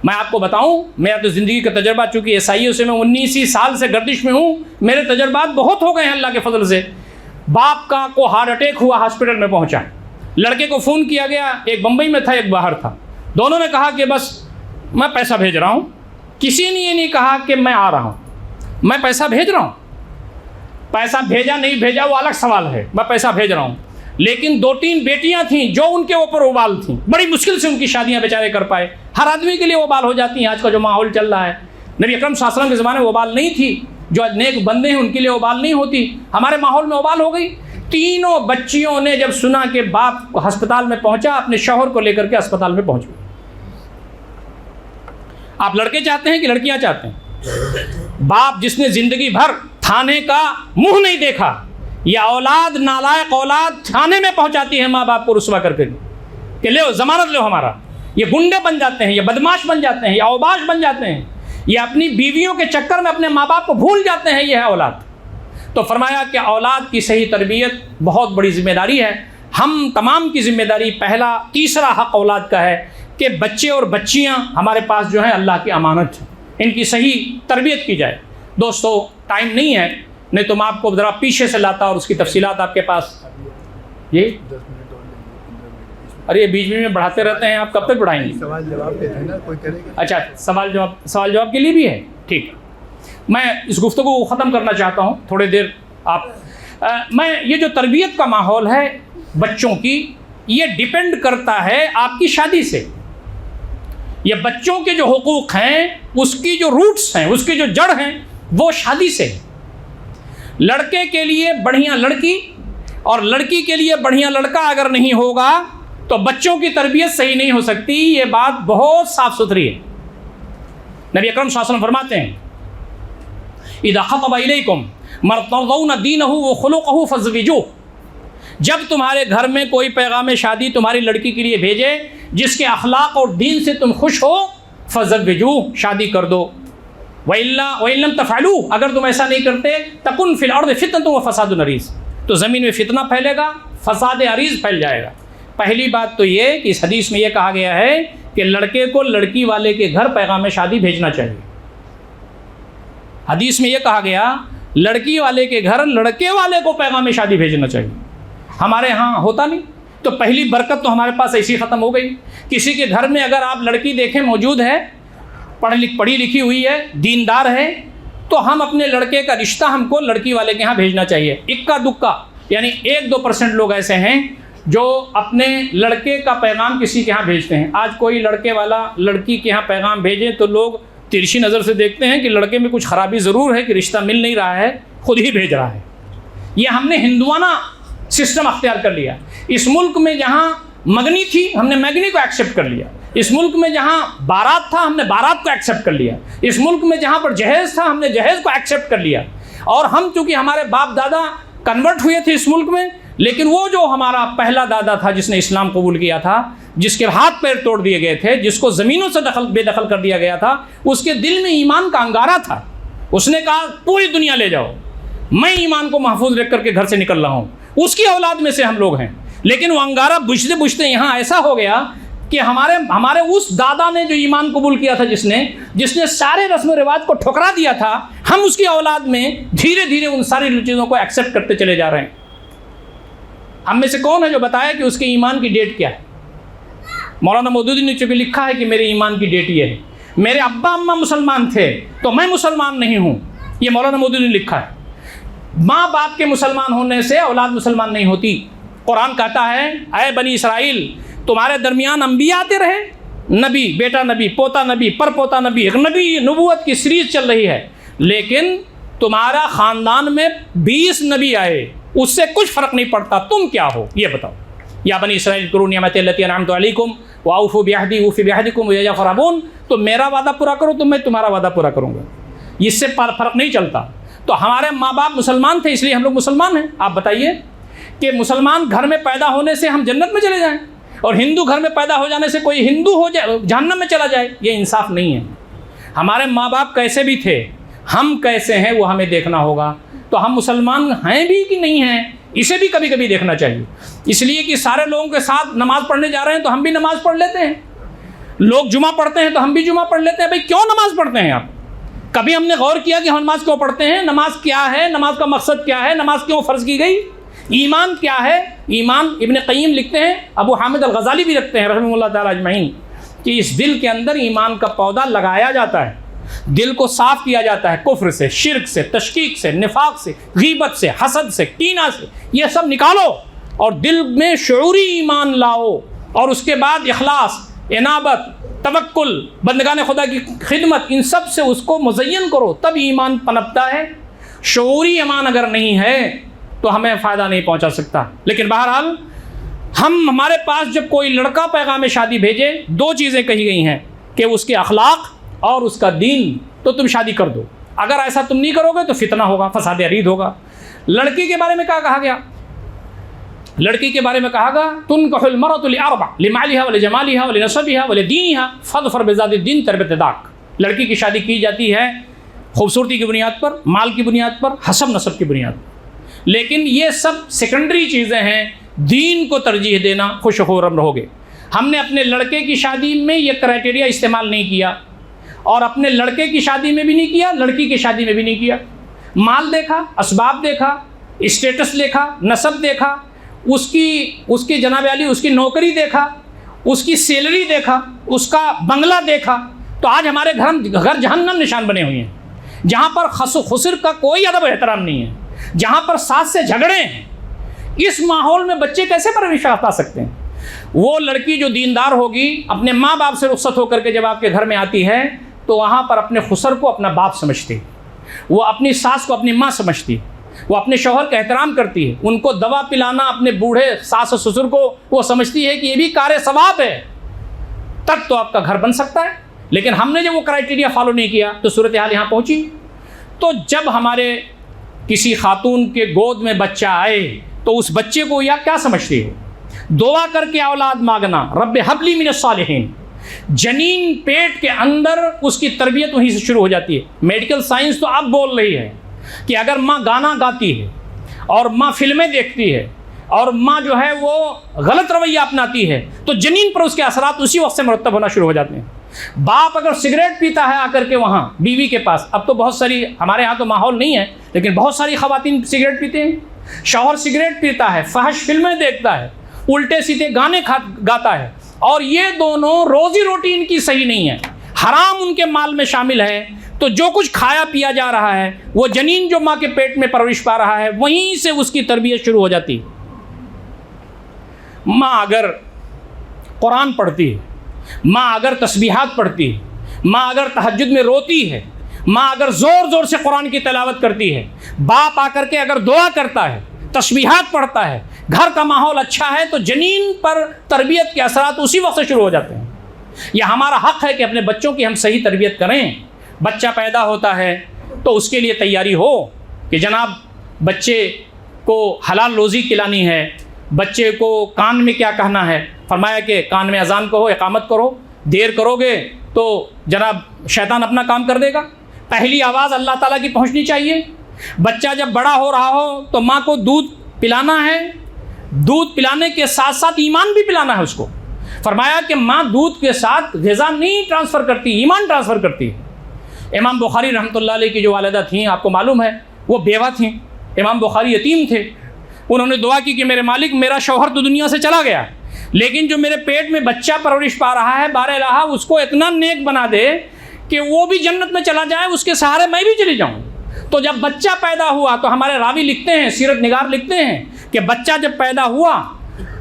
A: میں آپ کو بتاؤں، میرا تو زندگی کا تجربہ، چونکہ ایسائیوں سے میں 19 سال سے گردش میں ہوں، میرے تجربات بہت ہو گئے ہیں اللہ کے فضل سے۔ باپ کا کو ہارٹ اٹیک ہوا، ہاسپٹل میں پہنچا، لڑکے کو فون کیا گیا، ایک بمبئی میں تھا ایک باہر تھا، دونوں نے کہا کہ بس میں پیسہ بھیج رہا ہوں، کسی نے یہ نہیں کہا کہ میں آ رہا ہوں، میں پیسہ بھیج رہا ہوں۔ پیسہ بھیجا نہیں بھیجا وہ الگ سوال ہے، میں پیسہ بھیج رہا ہوں۔ لیکن 2-3 بیٹیاں تھیں جو ان کے اوپر اوبال تھیں، بڑی مشکل سے ان کی شادیاں بیچارے کر پائے۔ ہر آدمی کے لیے اوبال ہو جاتی ہیں، آج کا جو ماحول چل رہا ہے۔ نبی اکرم صلی اللہ علیہ وسلم کے زمانے میں اوبال نہیں تھی، جو نیک بندے ہیں ان کے لیے وبال نہیں ہوتی. ہمارے ماحول میں وبال ہو گئی. تینوں بچیوں نے جب سنا کہ باپ ہسپتال میں پہنچا، اپنے شوہر کو لے کر کے ہسپتال میں پہنچ گئے. آپ لڑکے چاہتے ہیں کہ لڑکیاں چاہتے ہیں؟ باپ جس نے زندگی بھر تھانے کا منہ نہیں دیکھا، یہ اولاد نالائق اولاد تھانے میں پہنچاتی ہے ماں باپ کو رسوا کر کے کہ لو ضمانت لو ہمارا. یہ گنڈے بن جاتے ہیں، یہ بدماش بن جاتے ہیں، یہ اوباش بن جاتے ہیں، یہ اپنی بیویوں کے چکر میں اپنے ماں باپ کو بھول جاتے ہیں. یہ ہے اولاد. تو فرمایا کہ اولاد کی صحیح تربیت بہت بڑی ذمہ داری ہے. ہم تمام کی ذمہ داری، پہلا تیسرا حق اولاد کا ہے کہ بچے اور بچیاں ہمارے پاس جو ہیں اللہ کی امانت ہیں، ان کی صحیح تربیت کی جائے. دوستو ٹائم نہیں ہے، نہیں تو میں آپ کو ذرا پیچھے سے لاتا اور اس کی تفصیلات آپ کے پاس. یہ ارے بیچ میں بڑھاتے رہتے ہیں، آپ کب تک بڑھائیں گے؟
B: سوال جواب پہ ہے نا، کوئی کرے گا.
A: اچھا سوال جواب کے لیے بھی ہے. ٹھیک ہے، میں اس گفتگو کو ختم کرنا چاہتا ہوں تھوڑی دیر. میں یہ جو تربیت کا ماحول ہے بچوں کی، یہ ڈیپینڈ کرتا ہے آپ کی شادی سے. یہ بچوں کے جو حقوق ہیں، اس کی جو روٹس ہیں، اس کی جو جڑ ہیں، وہ شادی سے. لڑکے کے لیے بڑھیا لڑکی اور لڑکی کے لیے بڑھیا لڑکا اگر نہیں ہوگا تو بچوں کی تربیت صحیح نہیں ہو سکتی. یہ بات بہت صاف ستھری ہے. نبی اکرم صلی اللہ علیہ وسلم فرماتے ہیں اذا خطب الیکم من ترضون دینہ وخلقہ فزوجوہ. جب تمہارے گھر میں کوئی پیغام شادی تمہاری لڑکی کے لیے بھیجے جس کے اخلاق اور دین سے تم خوش ہو، فزوجوہ، شادی کر دو. وَإِن لَمْ تَفْعَلُوا، اگر تم ایسا نہیں کرتے، تَكُنْ فِي الْأَرْضِ فِتْنَةٌ وَفَسَادٌ عَرِيضٌ، تو زمین میں فتنہ پھیلے گا، فساد عریض پھیل جائے گا. پہلی بات تو یہ کہ اس حدیث میں یہ کہا گیا ہے کہ لڑکے کو لڑکی والے کے گھر پیغام شادی بھیجنا چاہیے. حدیث میں یہ کہا گیا لڑکی والے کے گھر لڑکے والے کو پیغام شادی بھیجنا چاہیے. ہمارے ہاں ہوتا نہیں. تو پہلی برکت تو ہمارے پاس ایسی ختم ہو گئی. کسی کے گھر میں اگر آپ لڑکی دیکھیں موجود ہے، پڑھی لکھی ہوئی ہے، دیندار ہے، تو ہم اپنے لڑکے کا رشتہ ہم کو لڑکی والے کے ہاں بھیجنا چاہیے. اکا دکا یعنی 1-2% لوگ ایسے ہیں جو اپنے لڑکے کا پیغام کسی کے ہاں بھیجتے ہیں. آج کوئی لڑکے والا لڑکی کے ہاں پیغام بھیجے تو لوگ ترچھی نظر سے دیکھتے ہیں کہ لڑکے میں کچھ خرابی ضرور ہے کہ رشتہ مل نہیں رہا ہے، خود ہی بھیج رہا ہے. یہ ہم نے ہندوانہ سسٹم اختیار کر لیا. اس ملک میں جہاں مگنی تھی ہم نے میگنی کو ایکسیپٹ کر لیا. اس ملک میں جہاں بارات تھا ہم نے بارات کو ایکسیپٹ کر لیا. اس ملک میں جہاں پر جہیز تھا ہم نے جہیز کو ایکسیپٹ کر لیا. اور ہم چونکہ ہمارے باپ دادا کنورٹ ہوئے تھے اس ملک میں، لیکن وہ جو ہمارا پہلا دادا تھا جس نے اسلام قبول کیا تھا، جس کے ہاتھ پیر توڑ دیے گئے تھے، جس کو زمینوں سے بے دخل کر دیا گیا تھا، اس کے دل میں ایمان کا انگارہ تھا. اس نے کہا پوری دنیا لے جاؤ، میں ایمان کو محفوظ رکھ کر کے گھر سے نکل رہا ہوں. اس کی اولاد میں سے ہم لوگ ہیں. لیکن وہ انگارہ بجھتے بجھتے یہاں ایسا ہو گیا کہ ہمارے اس دادا نے جو ایمان قبول کیا تھا، جس نے سارے رسم و رواج کو ٹھکرا دیا تھا، ہم اس کی اولاد میں دھیرے دھیرے ان ساری چیزوں کو ایکسیپٹ کرتے چلے جا رہے ہیں. ہم میں سے کون ہے جو بتایا کہ اس کے ایمان کی ڈیٹ کیا ہے؟ مولانا مودودی نے چونکہ لکھا ہے کہ میرے ایمان کی ڈیٹ یہ ہے، میرے ابا اماں مسلمان تھے تو میں مسلمان نہیں ہوں، یہ مولانا مودودی نے لکھا ہے. ماں باپ کے مسلمان ہونے سے اولاد مسلمان نہیں ہوتی. قرآن کہتا ہے اے بنی اسرائیل، تمہارے درمیان انبیاء آتے رہے، نبی، بیٹا نبی، پوتا نبی، پر پوتا نبی، ایک نبی نبوت کی سیریز چل رہی ہے، لیکن تمہارا خاندان میں 20 نبی آئے، اس سے کچھ فرق نہیں پڑتا، تم کیا ہو یہ بتاؤ. یا بنی اسرائیل اذکروا نعمتی التی انعمت علیکم واوفوا بعہدی اوفی بعہدکم وإلی فارہبون. تو میرا وعدہ پورا کرو تو میں تمہارا وعدہ پورا کروں گا. اس سے فرق نہیں چلتا. تو ہمارے ماں باپ مسلمان تھے اس لیے ہم لوگ مسلمان ہیں. آپ بتائیے کہ مسلمان گھر میں پیدا ہونے سے ہم جنت میں چلے جائیں اور ہندو گھر میں پیدا ہو جانے سے کوئی ہندو ہو جائے جہنم میں چلا جائے؟ یہ انصاف نہیں ہے. ہمارے ماں باپ کیسے بھی تھے، ہم کیسے ہیں وہ ہمیں دیکھنا ہوگا. تو ہم مسلمان ہیں بھی کہ نہیں ہیں، اسے بھی کبھی کبھی دیکھنا چاہیے. اس لیے کہ سارے لوگوں کے ساتھ نماز پڑھنے جا رہے ہیں تو ہم بھی نماز پڑھ لیتے ہیں. لوگ جمعہ پڑھتے ہیں تو ہم بھی جمعہ پڑھ لیتے ہیں. بھائی کیوں نماز پڑھتے ہیں آپ؟ کبھی ہم نے غور کیا کہ ہم نماز کیوں پڑھتے ہیں؟ نماز کیا ہے؟ نماز کا مقصد کیا ہے؟ نماز کیوں فرض کی گئی؟ ایمان کیا ہے؟ ایمان ابن قیم لکھتے ہیں، ابو حامد الغزالی بھی رکھتے ہیں رحمہ اللہ تعالیٰ اجمعین، کہ اس دل کے اندر ایمان کا پودا لگایا جاتا ہے. دل کو صاف کیا جاتا ہے کفر سے، شرک سے، تشکیک سے، نفاق سے، غیبت سے، حسد سے، کینہ سے. یہ سب نکالو اور دل میں شعوری ایمان لاؤ، اور اس کے بعد اخلاص، انابت، توکل، بندگان خدا کی خدمت، ان سب سے اس کو مزین کرو، تب ایمان پنپتا ہے شعوری ایمان اگر نہیں ہے تو ہمیں فائدہ نہیں پہنچا سکتا. لیکن بہرحال ہمارے پاس جب کوئی لڑکا پیغام شادی بھیجے، 2 چیزیں کہی گئی ہیں کہ اس کے اخلاق اور اس کا دین، تو تم شادی کر دو. اگر ایسا تم نہیں کرو گے تو فتنہ ہوگا، فساد عرید ہوگا. لڑکی کے بارے میں کیا کہا گیا؟ لڑکی کے بارے میں کہا گا تنکح المرأة لأربع لمالها ولجمالها ولنسبها ولدینها فاظفر بذات الدین تربت یداک. لڑکی کی شادی کی جاتی ہے خوبصورتی کی بنیاد پر، مال کی بنیاد پر، حسب نسب کی بنیاد پر. لیکن یہ سب سیکنڈری چیزیں ہیں. دین کو ترجیح دینا، خوش و خرم رہو گے. ہم نے اپنے لڑکے کی شادی میں یہ کرائٹیریا استعمال نہیں کیا، اور اپنے لڑکے کی شادی میں بھی نہیں کیا، لڑکی کی شادی میں بھی نہیں کیا. مال دیکھا، اسباب دیکھا، اسٹیٹس دیکھا، نسب دیکھا، اس کی جناب علی اس کی نوکری دیکھا، اس کی سیلری دیکھا، اس کا بنگلہ دیکھا. تو آج ہمارے گھر جہنم نشان بنے ہوئے ہیں، جہاں پر خس و خسر کا کوئی ادب و احترام نہیں ہے، جہاں پر ساس سے جھگڑے ہیں. اس ماحول میں بچے کیسے پرورش پا سکتے ہیں؟ وہ لڑکی جو دیندار ہوگی، اپنے ماں باپ سے رخصت ہو کر کے جب آپ کے گھر میں آتی ہے تو وہاں پر اپنے خسر کو اپنا باپ سمجھتی، وہ اپنی ساس کو اپنی ماں سمجھتی، وہ اپنے شوہر کا احترام کرتی ہے. ان کو دوا پلانا اپنے بوڑھے ساس و سسر کو وہ سمجھتی ہے کہ یہ بھی کار ثواب ہے، تب تو آپ کا گھر بن سکتا ہے. لیکن ہم نے جب وہ کرائٹیریا فالو نہیں کیا تو صورتحال یہاں پہنچی. تو جب ہمارے کسی خاتون کے گود میں بچہ آئے تو اس بچے کو یا کیا سمجھتی ہے؟ دعا کر کے اولاد مانگنا، رب حب لی من الصالحین. جنین پیٹ کے اندر اس کی تربیت وہیں سے شروع ہو جاتی ہے. میڈیکل سائنس تو اب بول رہی ہے کہ اگر ماں گانا گاتی ہے اور ماں فلمیں دیکھتی ہے اور ماں جو ہے وہ غلط رویہ اپناتی ہے تو جنین پر اس کے اثرات اسی وقت سے مرتب ہونا شروع ہو جاتے ہیں. باپ اگر سگریٹ پیتا ہے آ کر کے وہاں بیوی کے پاس، اب تو بہت ساری ہمارے ہاں تو ماحول نہیں ہے لیکن بہت ساری خواتین سگریٹ پیتے ہیں، شوہر سگریٹ پیتا ہے، فحش فلمیں دیکھتا ہے، الٹے سیدھے گانے گاتا ہے، اور یہ دونوں روزی روٹی ان کی صحیح نہیں ہے، حرام ان کے مال میں شامل ہے. تو جو کچھ کھایا پیا جا رہا ہے وہ جنین جو ماں کے پیٹ میں پرورش پا رہا ہے وہیں سے اس کی تربیت شروع ہو جاتی. ماں اگر قرآن پڑھتی ہے، ماں اگر تسبیحات پڑھتی ہے، ماں اگر تہجد میں روتی ہے، ماں اگر زور زور سے قرآن کی تلاوت کرتی ہے، باپ آ کر کے اگر دعا کرتا ہے، تسبیحات پڑھتا ہے، گھر کا ماحول اچھا ہے، تو جنین پر تربیت کے اثرات اسی وقت سے شروع ہو جاتے ہیں. یہ ہمارا حق ہے کہ اپنے بچوں کی ہم صحیح تربیت کریں. بچہ پیدا ہوتا ہے تو اس کے لیے تیاری ہو کہ جناب بچے کو حلال روزی کھلانی ہے، بچے کو کان میں کیا کہنا ہے. فرمایا کہ کان میں اذان کہو، اقامت کرو. دیر کرو گے تو جناب شیطان اپنا کام کر دے گا. پہلی آواز اللہ تعالیٰ کی پہنچنی چاہیے. بچہ جب بڑا ہو رہا ہو تو ماں کو دودھ پلانا ہے، دودھ پلانے کے ساتھ ساتھ ایمان بھی پلانا ہے اس کو. فرمایا کہ ماں دودھ کے ساتھ غذا نہیں ٹرانسفر کرتی، ایمان ٹرانسفر کرتی ہے. امام بخاری رحمۃ اللہ علیہ کی جو والدہ تھیں آپ کو معلوم ہے وہ بیوہ تھیں. امام بخاری یتیم تھے. انہوں نے دعا کی کہ میرے مالک میرا شوہر تو دنیا سے چلا گیا لیکن جو میرے پیٹ میں بچہ پرورش پا رہا ہے بار الہ اس کو اتنا نیک بنا دے کہ وہ بھی جنت میں چلا جائے، اس کے سہارے میں بھی چلی جاؤں. تو جب بچہ پیدا ہوا تو ہمارے راوی لکھتے ہیں، سیرت نگار لکھتے ہیں کہ بچہ جب پیدا ہوا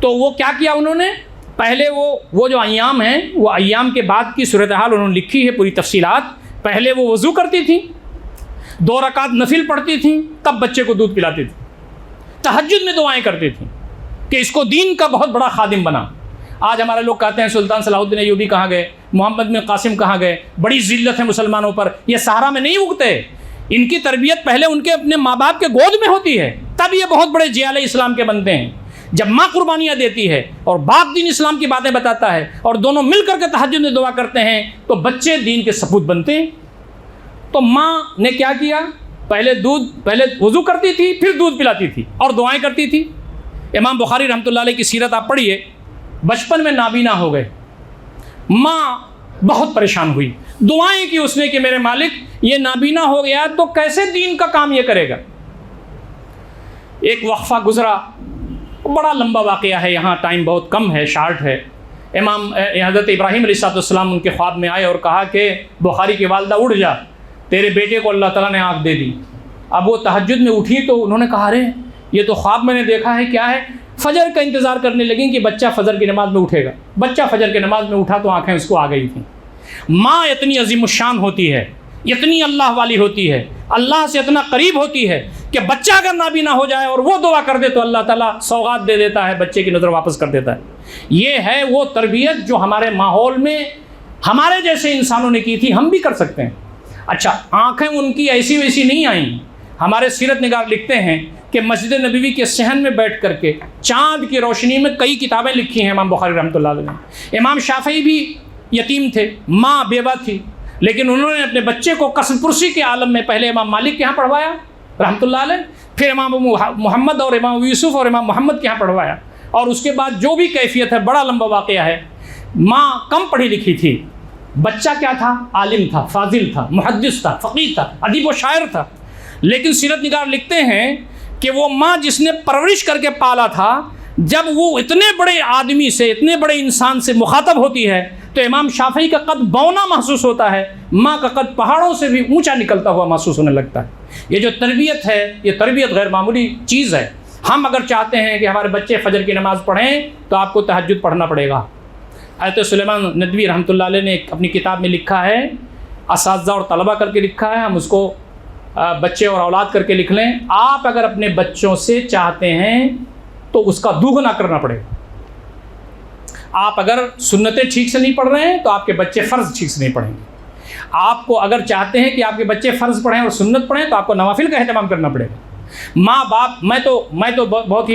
A: تو وہ کیا کیا انہوں نے، پہلے وہ جو ایام ہیں وہ ایام کے بعد کی صورتحال انہوں نے لکھی ہے پوری تفصیلات. پہلے وہ وضو کرتی تھیں، 2 رکعت نفل پڑھتی تھیں، تب بچے کو دودھ پلاتی تھیں. تہجد میں دعائیں کرتی تھیں کہ اس کو دین کا بہت بڑا خادم بنا. آج ہمارے لوگ کہتے ہیں سلطان صلاح الدین ایوبی کہاں گئے، محمد بن قاسم کہاں گئے، بڑی ذلت ہے مسلمانوں پر. یہ صحرا میں نہیں اگتے. ان کی تربیت پہلے ان کے اپنے ماں باپ کے گود میں ہوتی ہے، تب یہ بہت بڑے جیال اسلام کے بنتے ہیں. جب ماں قربانیاں دیتی ہے اور باپ دین اسلام کی باتیں بتاتا ہے اور دونوں مل کر کے تہجد میں دعا کرتے ہیں تو بچے دین کے سپوت بنتے ہیں. تو ماں نے کیا کیا، پہلے وضو کرتی تھی، پھر دودھ پلاتی تھی اور دعائیں کرتی تھی. امام بخاری رحمۃ اللہ علیہ کی سیرت آپ پڑھیے. بچپن میں نابینا ہو گئے، ماں بہت پریشان ہوئی، دعائیں کی اس نے کہ میرے مالک یہ نابینا ہو گیا تو کیسے دین کا کام یہ کرے گا. ایک وقفہ گزرا، بڑا لمبا واقعہ ہے، یہاں ٹائم بہت کم ہے، شارٹ ہے. امام حضرت ابراہیم علیہ السلام ان کے خواب میں آئے اور کہا کہ بخاری کی والدہ اٹھ جا، تیرے بیٹے کو اللہ تعالیٰ نے آنکھ دے دی. اب وہ تہجد میں اٹھی تو انہوں نے کہا ارے یہ تو خواب میں نے دیکھا ہے، کیا ہے. فجر کا انتظار کرنے لگیں کہ بچہ فجر کی نماز میں اٹھے گا. بچہ فجر کی نماز میں اٹھا تو آنکھیں اس کو آ گئی تھیں. ماں اتنی عظیم الشان ہوتی ہے اتنی اللہ والی ہوتی ہے، اللہ سے اتنا قریب ہوتی ہے کہ بچہ اگر نابینا ہو جائے اور وہ دعا کر دے تو اللہ تعالیٰ سوغات دے دیتا ہے، بچے کی نظر واپس کر دیتا ہے۔ یہ ہے وہ تربیت جو ہمارے ماحول میں ہمارے جیسے انسانوں نے کی تھی، ہم بھی کر سکتے ہیں۔ اچھا، آنکھیں ان کی ایسی ویسی نہیں آئیں۔ ہمارے سیرت نگار لکھتے ہیں کہ مسجد نبوی کے صحن میں بیٹھ کر کے چاند کی روشنی میں کئی کتابیں لکھی ہیں امام بخاری رحمۃ اللہ علیہ نے۔ امام شافعی بھی یتیم تھے، ماں بیوہ تھی، لیکن انہوں نے اپنے بچے کو قصب پرسی کے عالم میں پہلے امام مالک کے یہاں پڑھوایا رحمۃ اللہ علیہ، پھر امام محمد اور امام یوسف اور امام محمد کے یہاں پڑھوایا، اور اس کے بعد جو بھی کیفیت ہے، بڑا لمبا واقعہ ہے۔ ماں کم پڑھی لکھی تھی، بچہ کیا تھا؟ عالم تھا، فاضل تھا، محدث تھا، فقیہ تھا، ادیب و شاعر تھا۔ لیکن سیرت نگار لکھتے ہیں کہ وہ ماں جس نے پرورش کر کے پالا تھا، جب وہ اتنے بڑے آدمی سے، اتنے بڑے انسان سے مخاطب ہوتی ہے تو امام شافعی کا قد بونا محسوس ہوتا ہے، ماں کا قد پہاڑوں سے بھی اونچا نکلتا ہوا محسوس ہونے لگتا ہے۔ یہ جو تربیت ہے، یہ تربیت غیر معمولی چیز ہے۔ ہم اگر چاہتے ہیں کہ ہمارے بچے فجر کی نماز پڑھیں تو آپ کو تہجد پڑھنا پڑے گا۔ حضرت سلیمان ندوی رحمۃ اللہ علیہ نے اپنی کتاب میں لکھا ہے، اساتذہ اور طلبہ کر کے لکھا ہے، ہم اس کو بچے اور اولاد کر کے لکھ لیں۔ آپ اگر اپنے بچوں سے چاہتے ہیں تو اس کا دوگنا کرنا پڑے گا۔ آپ اگر سنتیں ٹھیک سے نہیں پڑھ رہے ہیں تو آپ کے بچے فرض ٹھیک سے نہیں پڑھیں گے۔ آپ کو اگر چاہتے ہیں کہ آپ کے بچے فرض پڑھیں اور سنت پڑھیں تو آپ کو نوافل کا اہتمام کرنا پڑے گا۔ ماں باپ، میں تو بہت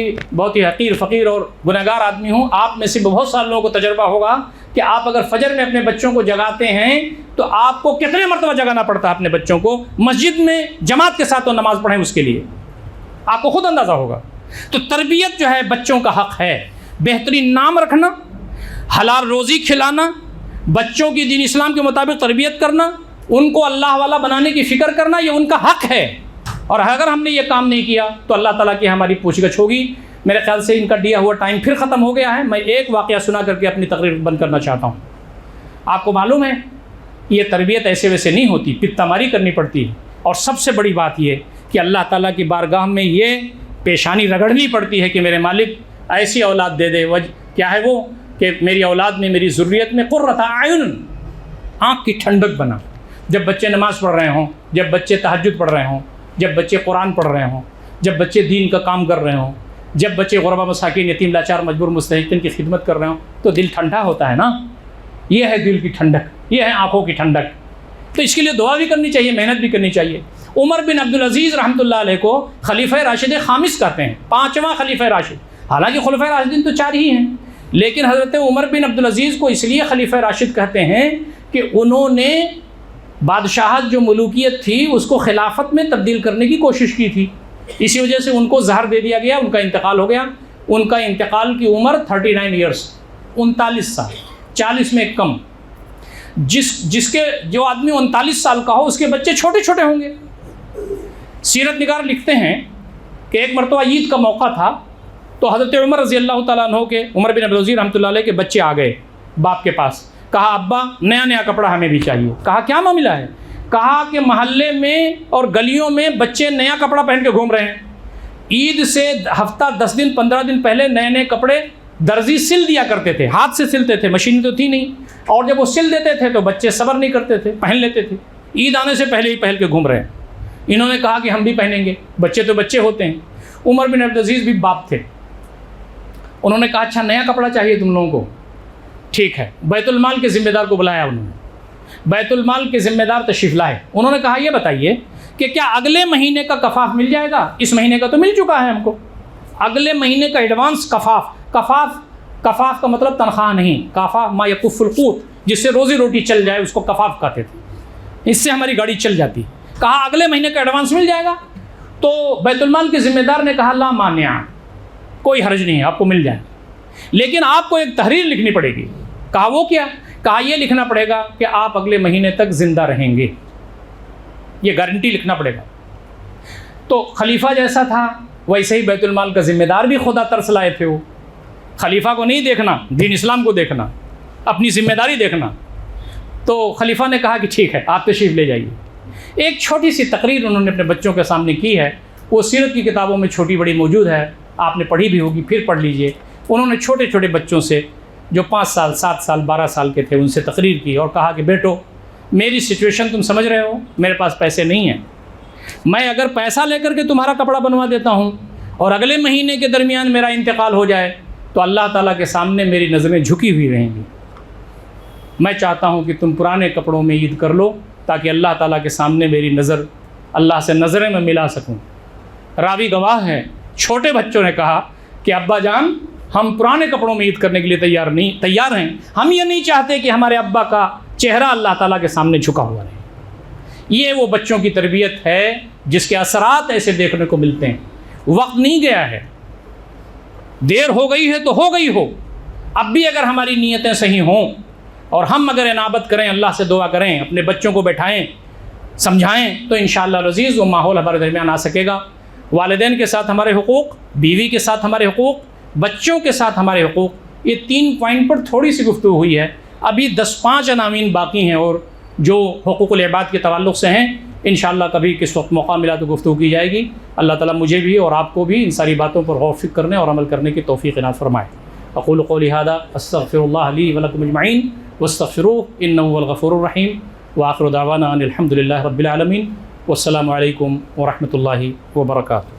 A: ہی حقیر فقیر اور گنہگار آدمی ہوں، آپ میں سے بہت سارے لوگوں کو تجربہ ہوگا کہ آپ اگر فجر میں اپنے بچوں کو جگاتے ہیں تو آپ کو کتنے مرتبہ جگانا پڑتا ہے اپنے بچوں کو، مسجد میں جماعت کے ساتھ وہ نماز پڑھیں، اس کے لیے آپ کو خود اندازہ ہوگا۔ تو تربیت جو ہے بچوں کا حق ہے، بہترین نام رکھنا، حلال روزی کھلانا، بچوں کی دین اسلام کے مطابق تربیت کرنا، ان کو اللہ والا بنانے کی فکر کرنا، یہ ان کا حق ہے۔ اور اگر ہم نے یہ کام نہیں کیا تو اللہ تعالیٰ کی ہماری پوچھ گچھ ہوگی۔ میرے خیال سے ان کا دیا ہوا ٹائم پھر ختم ہو گیا ہے۔ میں ایک واقعہ سنا کر کے اپنی تقریر بند کرنا چاہتا ہوں۔ آپ کو معلوم ہے یہ تربیت ایسے ویسے نہیں ہوتی، پتہ ماری کرنی پڑتی ہے، اور سب سے بڑی بات یہ کہ اللہ تعالیٰ کی بارگاہ میں یہ پیشانی رگڑنی پڑتی ہے کہ میرے مالک ایسی اولاد دے دے۔ کیا ہے وہ کہ میری اولاد میں، میری ذریت میں قرۃ اعین، آنکھ کی ٹھنڈک بنا۔ جب بچے نماز پڑھ رہے ہوں، جب بچے تہجد پڑھ رہے ہوں، جب بچے قرآن پڑھ رہے ہوں، جب بچے دین کا کام کر رہے ہوں، جب بچے غربا مساکین، یتیم لاچار مجبور مستحقین کی خدمت کر رہے ہوں، تو دل ٹھنڈا ہوتا ہے نا۔ یہ ہے دل کی ٹھنڈک، یہ ہے آنکھوں کی ٹھنڈک۔ تو اس کے لیے دعا بھی کرنی چاہیے، محنت بھی کرنی چاہیے۔ عمر بن عبدالعزیز رحمۃ اللہ علیہ کو خلیفہ راشد خامس کہتے ہیں، 5واں خلیفہ راشد۔ حالانکہ خلفۂ راشدین تو 4 ہی ہیں، لیکن حضرت عمر بن عبدالعزیز کو اس لیے خلیفہ راشد کہتے ہیں کہ انہوں نے بادشاہت جو ملوکیت تھی اس کو خلافت میں تبدیل کرنے کی کوشش کی تھی، اسی وجہ سے ان کو زہر دے دیا گیا، ان کا انتقال ہو گیا۔ ان کا انتقال کی عمر 39 ایئرس، 39 سال، 40 میں کم۔ جس کے جو آدمی 39 سال کا ہو اس کے بچے چھوٹے چھوٹے ہوں گے۔ سیرت نگار لکھتے ہیں کہ ایک مرتبہ عید کا موقع تھا تو حضرت عمر رضی اللہ تعالیٰ عنہ کے، عمر بن عبدالعزیز رحمۃ اللہ علیہ کے بچے آ گئے باپ کے پاس، کہا ابا نیا کپڑا ہمیں بھی چاہیے۔ کہا کیا معاملہ ہے؟ کہا کہ محلے میں اور گلیوں میں بچے نیا کپڑا پہن کے گھوم رہے ہیں، عید سے ہفتہ 10 دن 15 دن پہلے نئے کپڑے درزی سل دیا کرتے تھے، ہاتھ سے سلتے تھے، مشین تو تھی نہیں، اور جب وہ سل دیتے تھے تو بچے صبر نہیں کرتے تھے، پہن لیتے تھے، عید آنے سے پہلے ہی پہن کے گھوم رہے ہیں۔ انہوں نے کہا کہ ہم بھی پہنیں گے، بچے تو بچے ہوتے ہیں۔ عمر بن عبدالعزیز بھی باپ تھے، انہوں نے کہا اچھا نیا کپڑا چاہیے تم لوگوں کو، ٹھیک ہے۔ بیت المال کے ذمہ دار کو بلایا انہوں نے، بیت المال کے ذمہ دار تشریف لائے۔ انہوں نے کہا یہ بتائیے کہ کیا اگلے مہینے کا کفاف مل جائے گا؟ اس مہینے کا تو مل چکا ہے ہم کو، اگلے مہینے کا ایڈوانس کفاف کا مطلب تنخواہ نہیں، کفاف ما یکف القوت، جس سے روزی روٹی چل جائے اس کو کفاف کہتے تھے، اس سے ہماری گاڑی چل جاتی۔ کہا اگلے مہینے کا ایڈوانس مل جائے گا؟ تو بیت المال کے ذمہ دار نے کہا لا مانع، کوئی حرج نہیں ہے، آپ کو مل جائے، لیکن آپ کو ایک تحریر لکھنی پڑے گی۔ کہا وہ کیا؟ کہا یہ لکھنا پڑے گا کہ آپ اگلے مہینے تک زندہ رہیں گے، یہ گارنٹی لکھنا پڑے گا۔ تو خلیفہ جیسا تھا ویسے ہی بیت المال کا ذمہ دار بھی خدا ترس لائے تھے، وہ خلیفہ کو نہیں دیکھنا، دین اسلام کو دیکھنا، اپنی ذمہ داری دیکھنا۔ تو خلیفہ نے کہا کہ ٹھیک ہے آپ تشریف لے جائیے۔ ایک چھوٹی سی تقریر انہوں نے اپنے بچوں کے سامنے کی ہے، وہ سیرت کی کتابوں میں چھوٹی بڑی موجود ہے، آپ نے پڑھی بھی ہوگی، پھر پڑھ لیجئے۔ انہوں نے چھوٹے چھوٹے بچوں سے جو 5 سال 7 سال 12 سال کے تھے ان سے تقریر کی اور کہا کہ بیٹو میری سچویشن تم سمجھ رہے ہو، میرے پاس پیسے نہیں ہیں، میں اگر پیسہ لے کر کے تمہارا کپڑا بنوا دیتا ہوں اور اگلے مہینے کے درمیان میرا انتقال ہو جائے تو اللہ تعالیٰ کے سامنے میری نظریں جھکی ہوئی رہیں گی۔ میں چاہتا ہوں کہ تم پرانے کپڑوں میں عید کر لو تاکہ اللہ تعالیٰ کے سامنے میری نظر اللہ سے نظریں میں ملا سکوں۔ راوی گواہ ہے، چھوٹے بچوں نے کہا کہ ابا جان ہم پرانے کپڑوں میں عید کرنے کے لیے تیار ہیں، ہم یہ نہیں چاہتے کہ ہمارے ابا کا چہرہ اللہ تعالیٰ کے سامنے جھکا ہوا رہے۔ یہ وہ بچوں کی تربیت ہے جس کے اثرات ایسے دیکھنے کو ملتے ہیں۔ وقت نہیں گیا ہے، دیر ہو گئی ہے تو ہو گئی ہو، اب بھی اگر ہماری نیتیں صحیح ہوں اور ہم اگر انابت کریں، اللہ سے دعا کریں، اپنے بچوں کو بیٹھائیں، سمجھائیں، تو انشاءاللہ العزیز وہ ماحول ہمارے درمیان آ سکے گا۔ والدین کے ساتھ ہمارے حقوق، بیوی کے ساتھ ہمارے حقوق، بچوں کے ساتھ ہمارے حقوق، یہ 3 پوائنٹ پر تھوڑی سی گفتگو ہوئی ہے، ابھی 10-5 عناوین باقی ہیں اور جو حقوق العباد کے تعلق سے ہیں انشاءاللہ کبھی کس وقت موقع ملا تو گفتگو کی جائے گی۔ اللہ تعالیٰ مجھے بھی اور آپ کو بھی ان ساری باتوں پر غور و فکر کرنے اور عمل کرنے کی توفیق عنایت فرمائے۔ اقول قولی ھذا استغفر اللہ لی ولکم اجمعین واستغفروہ انہ هو الغفور الرحیم وآخر دعوانا ان الحمد للہ رب العالمین والسلام علیکم ورحمۃ اللہ وبرکاتہ۔